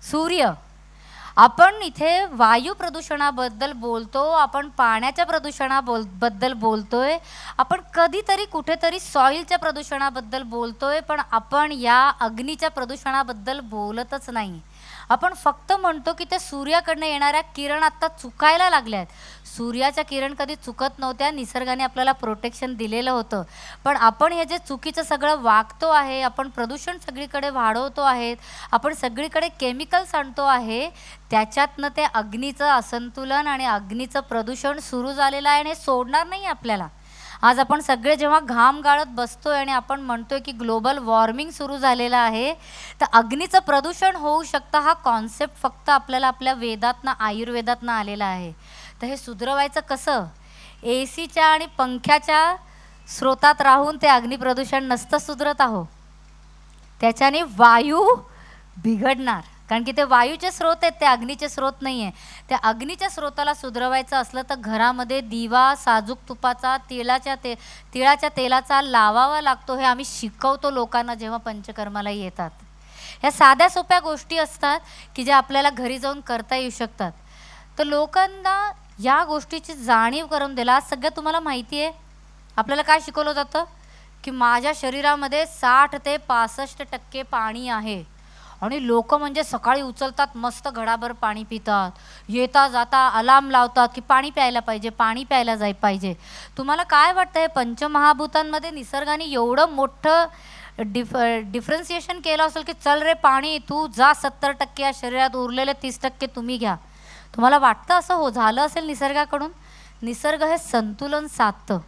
सूर्य. आपण इथे वायू प्रदूषणाबद्दल बोलतो, आपण पाण्याच्या प्रदूषणाबद्दल बोलतोय, आपण कधीतरी कुठेतरी सॉईलच्या प्रदूषणाबद्दल बोलतोय, पण आपण या अग्नीच्या प्रदूषणाबद्दल बोलतच नाही. आपण फक्त म्हणतो की त्या सूर्याकडनं येणाऱ्या किरण आत्ता चुकायला लागल्या आहेत. सूर्याच्या किरण कधी चुकत नव्हत्या, निसर्गाने आपल्याला प्रोटेक्शन दिलेलं होतं. पण आपण हे जे चुकीचं सगळं वागतो आहे, आपण प्रदूषण सगळीकडे वाढवतो आहेत, आपण सगळीकडे केमिकल्स आणतो आहे, त्याच्यातनं ते अग्नीचं असंतुलन आणि अग्नीचं प्रदूषण सुरू झालेलं आहे आणि सोडणार नाही आपल्याला. आज आपण सगळे जेव्हा घाम गाळत बसतोय आणि आपण म्हणतोय की ग्लोबल वॉर्मिंग सुरू झालेलं आहे, तर अग्नीचं प्रदूषण होऊ शकतं हा कॉन्सेप्ट फक्त आपल्याला आपल्या वेदातनं आयुर्वेदातनं आलेला आहे. तर हे सुधरवायचं कसं, एसीच्या आणि पंख्याच्या स्रोतात राहून ते अग्निप्रदूषण नसतं सुधरत आहो, त्याच्याने वायू बिघडणार, कारण की ते वायूचे स्रोत आहेत, ते अग्नीचे स्रोत नाही आहे. त्या अग्नीच्या स्रोताला सुधरवायचं असलं तर घरामध्ये दिवा साजूक तुपाचा तिळाच्या तेलाचा लावावा लागतो. हे आम्ही शिकवतो लोकांना जेव्हा पंचकर्माला येतात. ह्या साध्या सोप्या गोष्टी असतात की ज्या आपल्याला घरी जाऊन करता येऊ शकतात. तर लोकांना या गोष्टीची जाणीव करून दिला. आज सगळं तुम्हाला माहिती आहे, आपल्याला काय शिकवलं जातं की माझ्या शरीरामध्ये 60 ते 65% पाणी आहे, आणि लोक म्हणजे सकाळी उचलतात, मस्त घडाभर पाणी पितात, येता जाता अलार्म लावतात की पाणी प्यायला पाहिजे, पाणी प्यायला पाहिजे. तुम्हाला काय वाटतं, हे पंचमहाभूतांमध्ये निसर्गाने एवढं मोठं डिफरन्सिएशन केलं असेल की चल रे पाणी तू जा, 70% या शरीरात, उरलेले 30% तुम्ही घ्या. तुम्हाला वाटतं असं झालं असेल निसर्गाकडून? निसर्ग हे संतुलन साधतं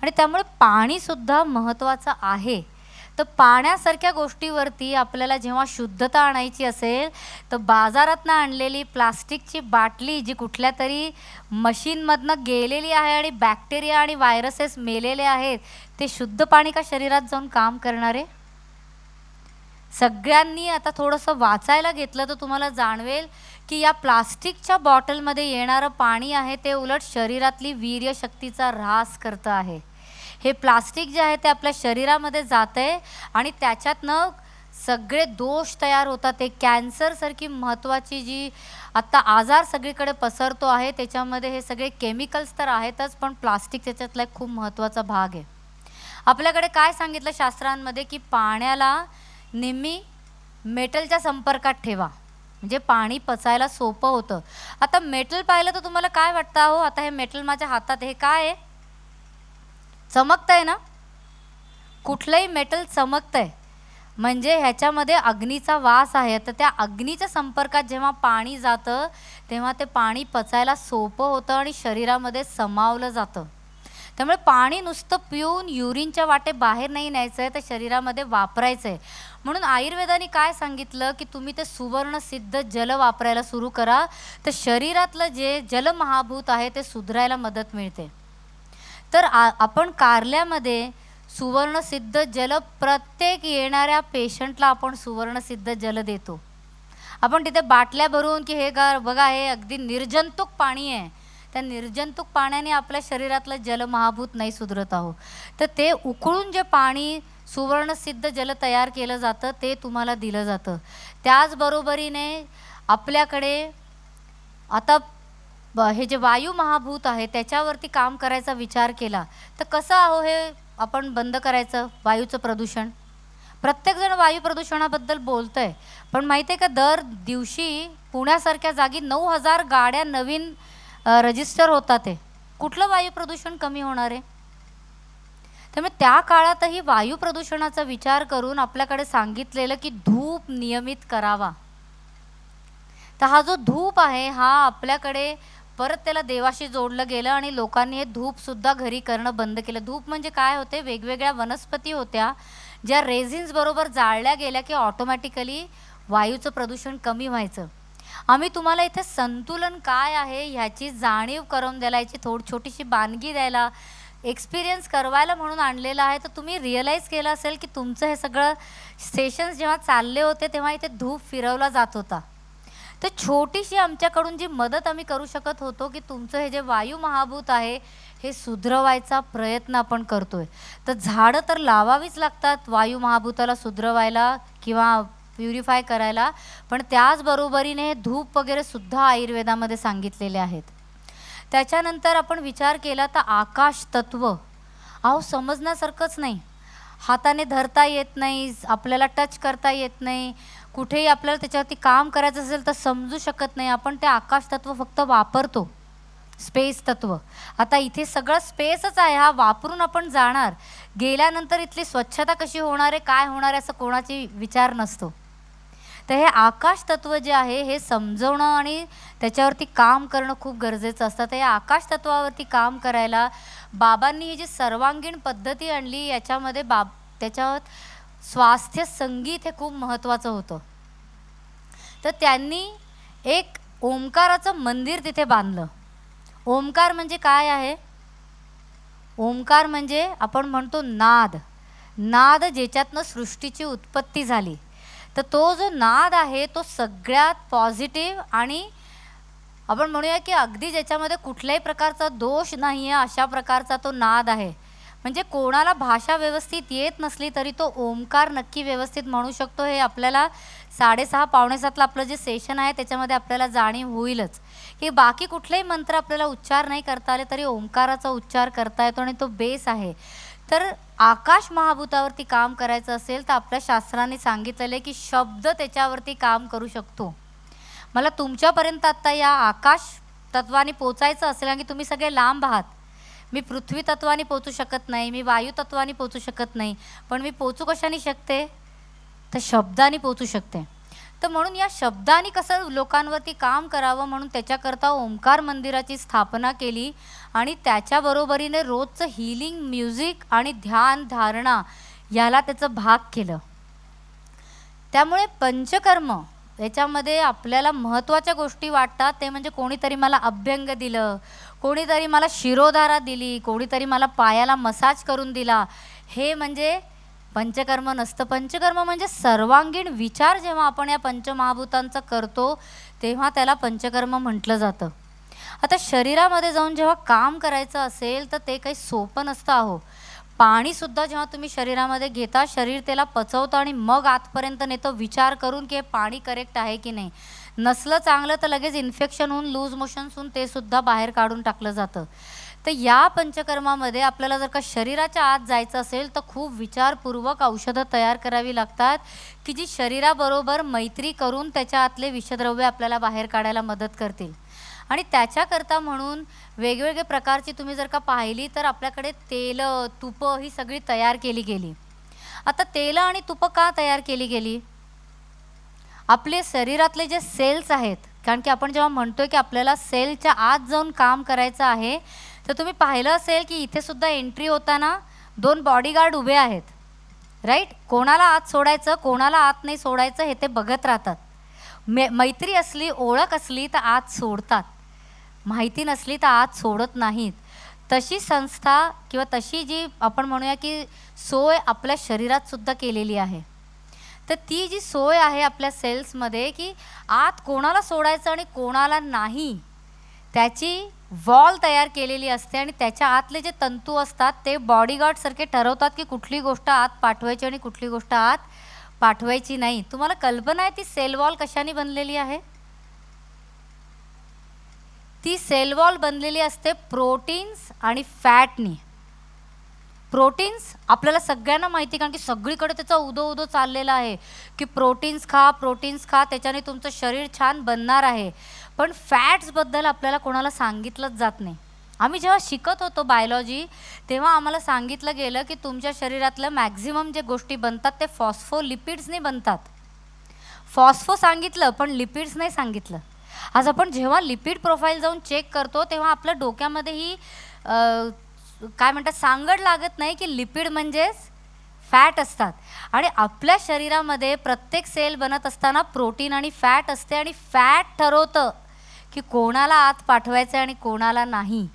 आणि त्यामुळे पाणीसुद्धा महत्त्वाचं आहे. तर पाण्यासारख्या गोष्टीवरती आपल्याला जेव्हा शुद्धता आणायची असेल तर बाजारातनं आणलेली प्लास्टिकची बाटली जी कुठल्या तरी मशीनमधनं गेलेली आहे आणि बॅक्टेरिया आणि व्हायरसेस मेलेले आहेत, ते शुद्ध पाणी का शरीरात जाऊन काम करणारे? सगळ्यांनी आता थोडंसं वाचायला घेतलं तर तुम्हाला जाणवेल की या प्लास्टिकच्या बॉटलमध्ये येणारं पाणी आहे ते उलट शरीरातली वीर्यशक्तीचा ऱ्हास करतं आहे. हे प्लास्टिक जे आहे ते आपल्या शरीरामध्ये जातं आहे आणि त्याच्यातनं सगळे दोष तयार होतात. ते कॅन्सरसारखी महत्त्वाची जी आत्ता आजार सगळीकडे पसरतो आहे त्याच्यामध्ये हे सगळे केमिकल्स तर आहेतच, पण प्लास्टिक त्याच्यातला एक खूप महत्त्वाचा भाग आहे. आपल्याकडे काय सांगितलं शास्त्रांमध्ये की पाण्याला नेहमी मेटलच्या संपर्कात ठेवा म्हणजे पाणी पचायला सोपं होतं. आता मेटल पाहिलं तर तुम्हाला काय वाटतं? हो आता हे मेटल माझ्या हातात हे काय आहे? चमकतंय ना? कुठलंही मेटल चमकतंय म्हणजे ह्याच्यामध्ये अग्नीचा वास आहे. तर त्या अग्नीच्या संपर्कात जेव्हा पाणी जातं तेव्हा ते पाणी पचायला सोपं होतं आणि शरीरामध्ये समावलं जातं. त्यामुळे पाणी नुसतं पिऊन युरिनच्या वाटे बाहेर नाही न्यायचं आहे, तर शरीरामध्ये वापरायचं आहे. म्हणून आयुर्वेदाने काय सांगितलं की तुम्ही ते सुवर्णसिद्ध जल वापरायला सुरू करा, तर शरीरातलं जे जलमहाभूत आहे ते सुधारायला मदत मिळते. तर आपण कारल्यामध्ये सुवर्णसिद्ध जल प्रत्येक येणाऱ्या पेशंटला आपण सुवर्णसिद्ध जल देतो. आपण तिथे बाटल्या भरून की हे बघा हे अगदी निर्जंतुक पाणी आहे, त्या निर्जंतुक पाण्याने आपल्या शरीरातलं जलमहाभूत नाही सुधरत आहो. तर ते उकळून जे पाणी सुवर्णसिद्ध जल तयार केलं जातं ते तुम्हाला दिलं जातं. त्याचबरोबरीने आपल्याकडे आता हे जे वायू महाभूत आहे त्याच्यावरती काम करायचा विचार केला तर कसं आहो हे आपण बंद करायचं वायूचं प्रदूषण. प्रत्येकजण वायू प्रदूषणाबद्दल बोलतं आहे, पण माहिती आहे का दर दिवशी पुण्यासारख्या जागी 9,000 गाड्या नवीन रजिस्टर होतात. आहे कुठलं वायू प्रदूषण कमी होणार आहे? त्यामुळे त्या काळातही वायू प्रदूषणाचा विचार करून आपल्याकडे सांगितलेलं की धूप नियमित करावा. तर हा जो धूप आहे हा आपल्याकडे परत त्याला देवाशी जोडलं गेलं आणि लोकांनी हे धूपसुद्धा घरी करणं बंद केलं. धूप म्हणजे काय होते? वेगवेगळ्या वनस्पती होत्या ज्या रेझिन्स बरोबर जाळल्या गेल्या की ऑटोमॅटिकली वायूचं प्रदूषण कमी व्हायचं. आम्ही तुम्हाला इथे संतुलन काय आहे ह्याची जाणीव करून द्यायला, याची छोटीशी बानगी द्यायला, एक्सपिरियन्स करवायला म्हणून आणलेलं आहे. तर तुम्ही रिअलाईज केलं असेल की तुमचं हे सगळं सेशन्स जेव्हा चालले होते तेव्हा इथे धूप फिरवला जात होता. तर छोटीशी आमच्याकडून जी मदत आम्ही करू शकत होतो की तुमचं हे जे वायू महाभूत आहे हे सुधरवायचा प्रयत्न आपण करतोय. तर झाडं तर लावावीच लागतात वायू महाभूताला सुधरवायला किंवा प्युरिफाय करायला, पण त्याचबरोबरीने हे धूप वगैरे सुद्धा आयुर्वेदामध्ये सांगितलेले आहेत. त्याच्यानंतर आपण विचार केला तर आकाश तत्व अहो समजण्यासारखंच नाही. हाताने धरता येत नाही, आपल्याला टच करता येत नाही, कुठेही आपल्याला त्याच्यावरती काम करायचं असेल तर समजू शकत नाही. आपण ते आकाश तत्व फक्त वापरतो, स्पेस तत्व. आता इथे सगळं स्पेसच आहे, हा वापरून आपण जाणार, गेल्यानंतर इथली स्वच्छता कशी होणार आहे काय होणार आहे असं कोणाची विचार नसतो. तर हे आकाश तत्व जे आहे हे समजवणं आणि त्याच्यावरती काम करणं खूप गरजेचं असतं. तर या आकाश तत्वावरती काम करायला बाबांनी ही जी सर्वांगीण पद्धती आणली याच्यामध्ये त्याच्यावर स्वास्थ्य संगीत हे खूप महत्त्वाचं होतं. तर त्यांनी एक ओंकाराचं मंदिर तिथे बांधलं. ओंकार म्हणजे काय आहे? ओंकार म्हणजे आपण म्हणतो नाद, नाद ज्याच्यातनं सृष्टीची उत्पत्ती झाली. तर तो जो नाद आहे तो सगळ्यात पॉझिटिव्ह आणि आपण म्हणूया की अगदी ज्याच्यामध्ये कुठल्याही प्रकारचा दोष नाही आहे अशा प्रकारचा तो नाद आहे. म्हणजे कोणाला भाषा व्यवस्थित येत नसली तरी तो ओंकार नक्की व्यवस्थित म्हणू शकतो. हे आपल्याला 6:30 पावणे 7ला आपलं जे सेशन आहे त्याच्यामध्ये आपल्याला जाणीव होईलच की बाकी कुठलेही मंत्र आपल्याला उच्चार नाही करता आले तरी ओंकाराचा उच्चार करता येतो आणि तो बेस आहे. तर आकाश महाभूतावरती काम करायचं असेल तर आपल्या शास्त्राने सांगितलेलं आहे की शब्द त्याच्यावरती काम करू शकतो. मला तुमच्यापर्यंत आत्ता या आकाश तत्वाने पोचायचं असेल कारण की तुम्ही सगळे लांब आहात. मी पृथ्वी तत्वाने पोचू शकत नाही, मी वायू तत्वाने पोचू शकत नाही, पण मी पोचू कशाने शकते? तर शब्दाने पोचू शकते. तर म्हणून या शब्दाने कसं लोकांवरती काम करावं म्हणून त्याच्याकरता ओंकार मंदिराची स्थापना केली आणि त्याच्याबरोबरीने रोजचं हिलिंग म्युझिक आणि ध्यान धारणा याला त्याचं भाग केलं. त्यामुळे पंचकर्म याच्यामध्ये आपल्याला महत्त्वाच्या गोष्टी वाटतात ते म्हणजे कोणीतरी मला अभ्यंग दिलं, कोणीतरी मला शिरोधारा दिली, कोणीतरी मला पायाला मसाज करून दिला. हे म्हणजे पंचकर्म नसतं. पंचकर्म म्हणजे सर्वांगीण विचार जेव्हा आपण या पंचमहाभूतांचा करतो तेव्हा त्याला पंचकर्म म्हटलं जातं. आता शरीरामध्ये जाऊन जेव्हा काम करायचं असेल तर ते काही सोपं नसतं अहो. पाणीसुद्धा जेव्हा तुम्ही शरीरामध्ये घेता, शरीर त्याला पचवतं आणि मग आतपर्यंत नेतं विचार करून की हे पाणी करेक्ट आहे की नाही. नसलं चांगलं तर लगेच इन्फेक्शन होऊन लूज मोशन्स होऊन ते सुद्धा बाहेर काढून टाकलं जातं. तर या पंचकर्मामध्ये आपल्याला जर का शरीराच्या आत जायचं असेल तर खूप विचारपूर्वक औषधं तयार करावी लागतात की जी शरीराबरोबर मैत्री करून त्याच्या आतले विषद्रव्य आपल्याला बाहेर काढायला मदत करतील. आणि त्याच्याकरता म्हणून वेगवेगळे प्रकारची तुम्ही जर का पाहिली तर आपल्याकडे तेलं तुपं ही सगळी तयार केली गेली. आता तेलं आणि तुपं का तयार केली गेली? आपले शरीरातले जे सेल्स आहेत, कारण की आपण जेव्हा म्हणतोय की आपल्याला सेलच्या आत जाऊन काम करायचं आहे, तर तुम्ही पाहिलं असेल की इथे सुद्धा एंट्री होताना 2 बॉडीगार्ड उभे आहेत, राईट. कोणाला आत सोडायचं कोणाला आत नाही सोडायचं हे ते बघत राहतात. मैत्री असली ओळख असली तर आत सोडतात, माहिती नसली तर आत सोडत नाहीत. तशी संस्था किंवा तशी जी आपण म्हणूया की सोय आपल्या शरीरात सुद्धा केलेली आहे. तर ती जी सोय आहे आपल्या सेल्समध्ये की आत कोणाला सोडायचं आणि कोणाला नाही त्याची वॉल तयार केलेली असते. आणि त्याच्या आतले जे तंतू असतात ते बॉडीगार्डसारखे ठरवतात की कुठली गोष्ट आत पाठवायची आणि कुठली गोष्ट आत पाठवायची नाही. तुम्हाला कल्पना आहे ती सेल वॉल कशाने बनलेली आहे? ती सेल वॉल बनलेली असते प्रोटीन्स आणि फॅटनी. प्रोटीन्स आपल्याला सगळ्यांना माहिती, कारण की सगळीकडे त्याचा उदो चाललेला आहे की प्रोटीन्स खा त्याच्याने तुमचं शरीर छान बनणार आहे. पण फॅट्सबद्दल आपल्याला कोणाला सांगितलंच जात नाही. आम्ही जेव्हा शिकत होतो बायोलॉजी तेव्हा आम्हाला सांगितलं गेलं की तुमच्या शरीरातलं मॅक्झिमम जे गोष्टी बनतात ते फॉस्फोलिपिड्सने बनतात. फॉस्फो सांगितलं पण लिपिड्स नाही सांगितलं. आज आपण जेव्हा लिपिड प्रोफाईल जाऊन चेक करतो तेव्हा आपल्या डोक्यामध्ये ही काय म्हणतात सांगड लागत नाही की लिपिड म्हणजेच फॅट असतात. आणि आपल्या शरीरामध्ये प्रत्येक सेल बनत असताना प्रोटीन आणि फॅट असते आणि फॅट ठरवतं की कोणाला आत पाठवायचं आणि कोणाला नाही.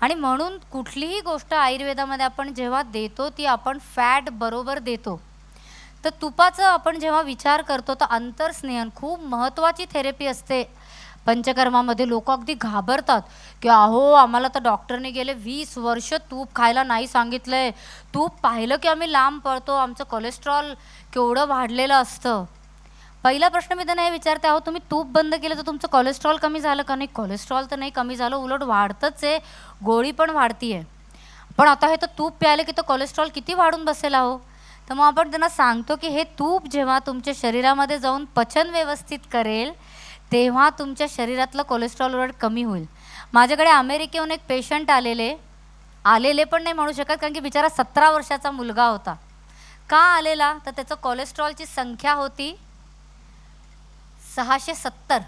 आणि म्हणून कुठलीही गोष्ट आयुर्वेदामध्ये आपण जेव्हा देतो ती आपण फॅट बरोबर देतो. तर तुपाचं आपण जेव्हा विचार करतो तर अंतर्स्नेहन खूप महत्त्वाची थेरपी असते पंचकर्मामध्ये. लोक अगदी घाबरतात की अहो आम्हाला तर डॉक्टरने गेले 20 वर्ष तूप खायला नाही सांगितलंय, तूप पाहिलं की आम्ही लांब पळतो, आमचं कोलेस्ट्रॉल केवढं वाढलेलं असतं. पहिला प्रश्न मी त्यांना हे विचारते, अहो तुम्ही तूप बंद केलं तर तुमचं कोलेस्ट्रॉल कमी झालं का? नाही, कोलेस्ट्रॉल तर नाही कमी झालं, उलट वाढतंच आहे, गोळी पण वाढती आहे. पण आता हे तर तूप प्यायलं की तर कोलेस्ट्रॉल किती वाढून बसेल अहो. तर मग आपण त्यांना सांगतो की हे तूप जेव्हा तुमच्या शरीरामध्ये जाऊन पचन व्यवस्थित करेल तेव्हा तुमच्या शरीरातलं कोलेस्ट्रॉल उलट कमी होईल. माझ्याकडे अमेरिकेहून एक पेशंट आलेले पण नाही म्हणू शकत, कारण की बिचारा 17 वर्षाचा मुलगा होता. का आलेला? तर त्याचं कोलेस्ट्रॉलची संख्या होती 670.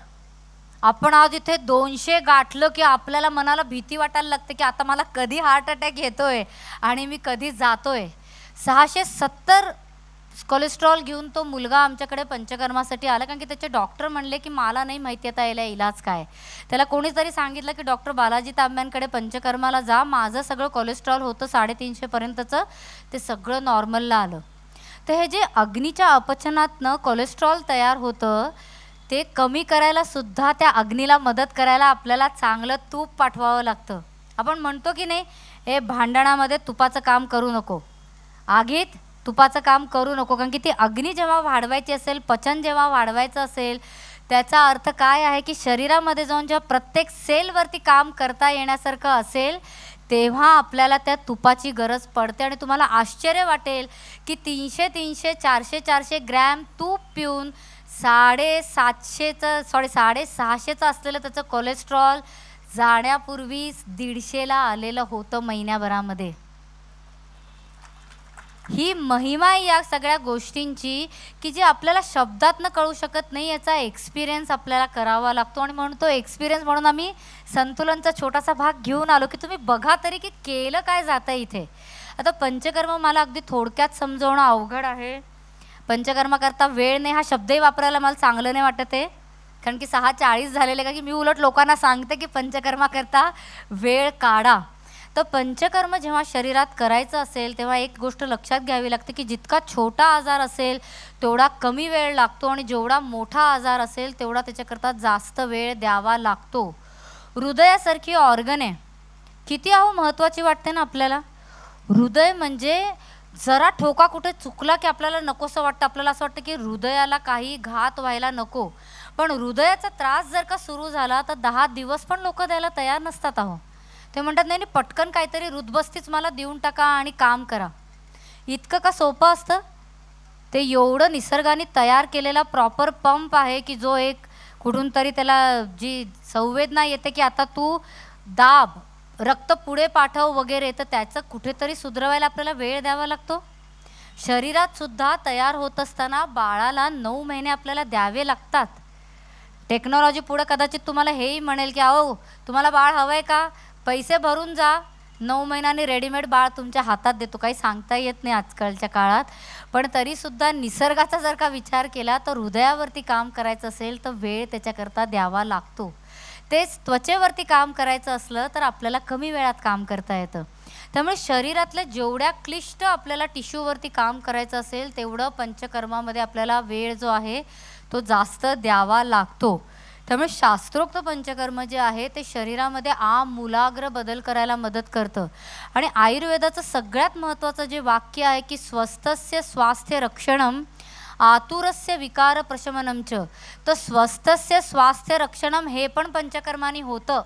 आपण आज इथे 200 गाठलं की आपल्याला मनाला भीती वाटायला लागते की आता मला कधी हार्ट अटॅक येतोय आणि मी कधी जातोय. 670 कोलेस्ट्रॉल घेऊन तो मुलगा आमच्याकडे पंचकर्मासाठी आला, कारण की त्याचे डॉक्टर म्हणले की मला नाही माहिती आता याला इलाज काय. त्याला कोणीतरी सांगितलं की डॉक्टर बालाजी तांब्यांकडे पंचकर्माला जा, माझं सगळं कोलेस्ट्रॉल होतं 350 पर्यंतचं, ते सगळं नॉर्मलला आलं. तर हे जे अग्नीच्या अपचनातनं कोलेस्ट्रॉल तयार होतं ते कमी करायला सुद्धा त्या अग्नीला मदत करायला आपल्याला चांगलं तूप पाठवावं लागतं. आपण म्हणतो की नाही, हे भांडणामध्ये तुपाचं काम करू नको, आगीत तुपाचं काम करू नको, कारण की ती अग्नी जेव्हा वाढवायची असेल, पचन जेव्हा वाढवायचं असेल, त्याचा अर्थ काय आहे की शरीरामध्ये जाऊन जेव्हा प्रत्येक सेलवरती काम करता येण्यासारखं असेल तेव्हा आपल्याला त्या तुपाची गरज पडते. आणि तुम्हाला आश्चर्य वाटेल की 300 400 ग्रॅम तूप पिऊन 650चं असलेलं त्याचं कोलेस्ट्रॉल जाण्यापूर्वी 150ला आलेलं होतं महिन्याभरामध्ये. ही महिमा आहे या सगळ्या गोष्टींची की जी आपल्याला शब्दातनं कळू शकत नाही, याचा एक्सपिरियन्स आपल्याला करावा लागतो. आणि म्हणून तो एक्सपिरियन्स म्हणून आम्ही संतुलनचा छोटासा भाग घेऊन आलो की तुम्ही बघा तरी की केलं काय जातं इथे. आता पंचकर्म मला अगदी थोडक्यात समजवणं अवघड आहे. पंचकर्मा करता वेळ नाही हा शब्दही वापरायला मला चांगलं नाही वाटत आहे, कारण की 6:40 झालेले का की मी उलट लोकांना सांगते की पंचकर्मा करता वेळ काढा. तर तर पंचकर्म जेव्हा शरीरात करायचं असेल तेव्हा एक गोष्ट लक्षात घ्यावी लागते की जितका छोटा आजार असेल तेवढा कमी वेळ लागतो आणि जेवढा मोठा आजार असेल तेवढा त्याच्याकरता जास्त वेळ द्यावा लागतो. हृदयासारखी ऑर्गन आहे, किती महत्त्वाची वाटते ना आपल्याला. हृदय म्हणजे जरा ठोका कुठे चुकला की आपल्याला नकोसं वाटतं, आपल्याला असं वाटतं की हृदयाला काही घात व्हायला नको. पण हृदयाचा त्रास जर का सुरू झाला तर 10 दिवस पण लोक द्यायला तयार नसतात. ते म्हणतात नाही नाही पटकन काहीतरी हृदबस्तीच मला देऊन टाका आणि काम करा. इतकं का सोपं असतं ते? एवढं निसर्गाने तयार केलेला प्रॉपर पंप आहे की जो एक कुठून तरी त्याला जी संवेदना येते की आता तू दाब, रक्त पुढे पाठव वगैरे, तर त्याचं कुठेतरी सुधरवायला आपल्याला वेळ द्यावा लागतो. शरीरात सुद्धा तयार होत असताना बाळाला 9 महिने आपल्याला द्यावे लागतात. टेक्नॉलॉजी पुढे कदाचित तुम्हाला हेही म्हणेल की अहो तुम्हाला बाळ हवं आहे का, पैसे भरून जा, 9 महिन्यांनी रेडीमेड बाळ तुमच्या हातात देतो. काही सांगता येत नाही आजकालच्या काळात. पण तरीसुद्धा निसर्गाचा जर का विचार केला तर हृदयावरती काम करायचं असेल तर वेळ त्याच्याकरता द्यावा लागतो. तेच त्वचेवरती काम करायचं असलं तर आपल्याला कमी वेळात काम करता येतं. त्यामुळे शरीरातल्या जेवढ्या क्लिष्ट आपल्याला टिश्यूवरती काम करायचं असेल तेवढं पंचकर्मामध्ये आपल्याला वेळ जो आहे तो जास्त द्यावा लागतो. त्यामुळे शास्त्रोक्त पंचकर्म जे आहे ते शरीरामध्ये आमूलाग्र बदल करायला मदत करतं. आणि आयुर्वेदाचं सगळ्यात महत्त्वाचं जे वाक्य आहे की स्वस्थस्य स्वास्थ्य रक्षणम आतुरस्य विकार प्रशमनमच, तर स्वस्थस्य स्वास्थ्य रक्षणम हे पण पंचकर्मानी होतं.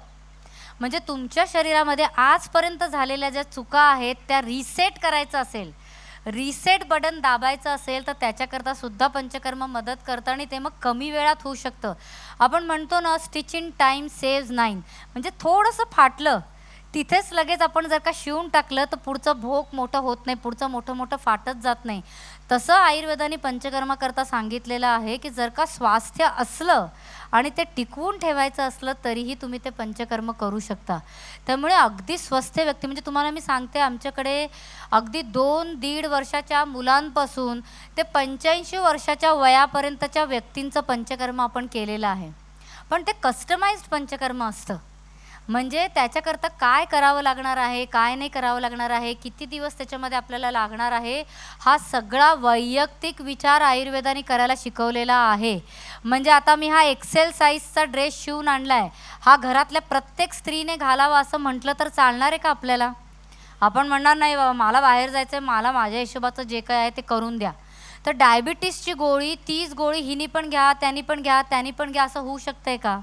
म्हणजे तुमच्या शरीरामध्ये आजपर्यंत झालेल्या ज्या चुका आहेत त्या रिसेट करायचं असेल, रिसेट बटन दाबायचं असेल तर त्याच्याकरता सुद्धा पंचकर्म मदत करतं आणि ते मग कमी वेळात होऊ शकतं. आपण म्हणतो ना स्टिच इन टाईम सेव्ज 9, म्हणजे थोडंसं फाटलं तिथेच लगेच आपण जर का शिवून टाकलं तर पुढचं भोग मोठं होत नाही, पुढचं मोठं मोठं फाटत जात नाही. तसं आयुर्वेदाने पंचकर्माकरता सांगितलेलं आहे की जर का स्वास्थ्य असलं आणि ते टिकवून ठेवायचं असलं तरीही तुम्ही ते पंचकर्म करू शकता. त्यामुळे अगदी स्वस्थ व्यक्ती, म्हणजे तुम्हाला मी सांगते आमच्याकडे अगदी 2-1.5 वर्षाच्या मुलांपासून ते 85 वर्षाच्या वयापर्यंतच्या व्यक्तींचं पंचकर्म आपण केलेलं आहे. पण ते कस्टमाइज्ड पंचकर्म असतं. म्हणजे त्याच्याकरता काय करावं लागणार आहे, काय नाही करावं लागणार आहे, किती दिवस त्याच्यामध्ये आपल्याला लागणार आहे, हा सगळा वैयक्तिक विचार आयुर्वेदाने करायला शिकवलेला आहे. म्हणजे आता मी हा एक्सेल साईजचा ड्रेस शिवून आणला आहे, हा घरातल्या प्रत्येक स्त्रीने घालावा असं म्हटलं तर चालणार आहे का आपल्याला? आपण म्हणणार नाही बाबा मला बाहेर जायचं आहे, मला माझ्या हिशोबाचं जे काय आहे ते करून द्या. तर डायबिटीसची गोळी, तीच गोळी हिनी पण घ्या, त्यांनी पण घ्या, त्यांनी पण घ्या, असं होऊ शकतंय का?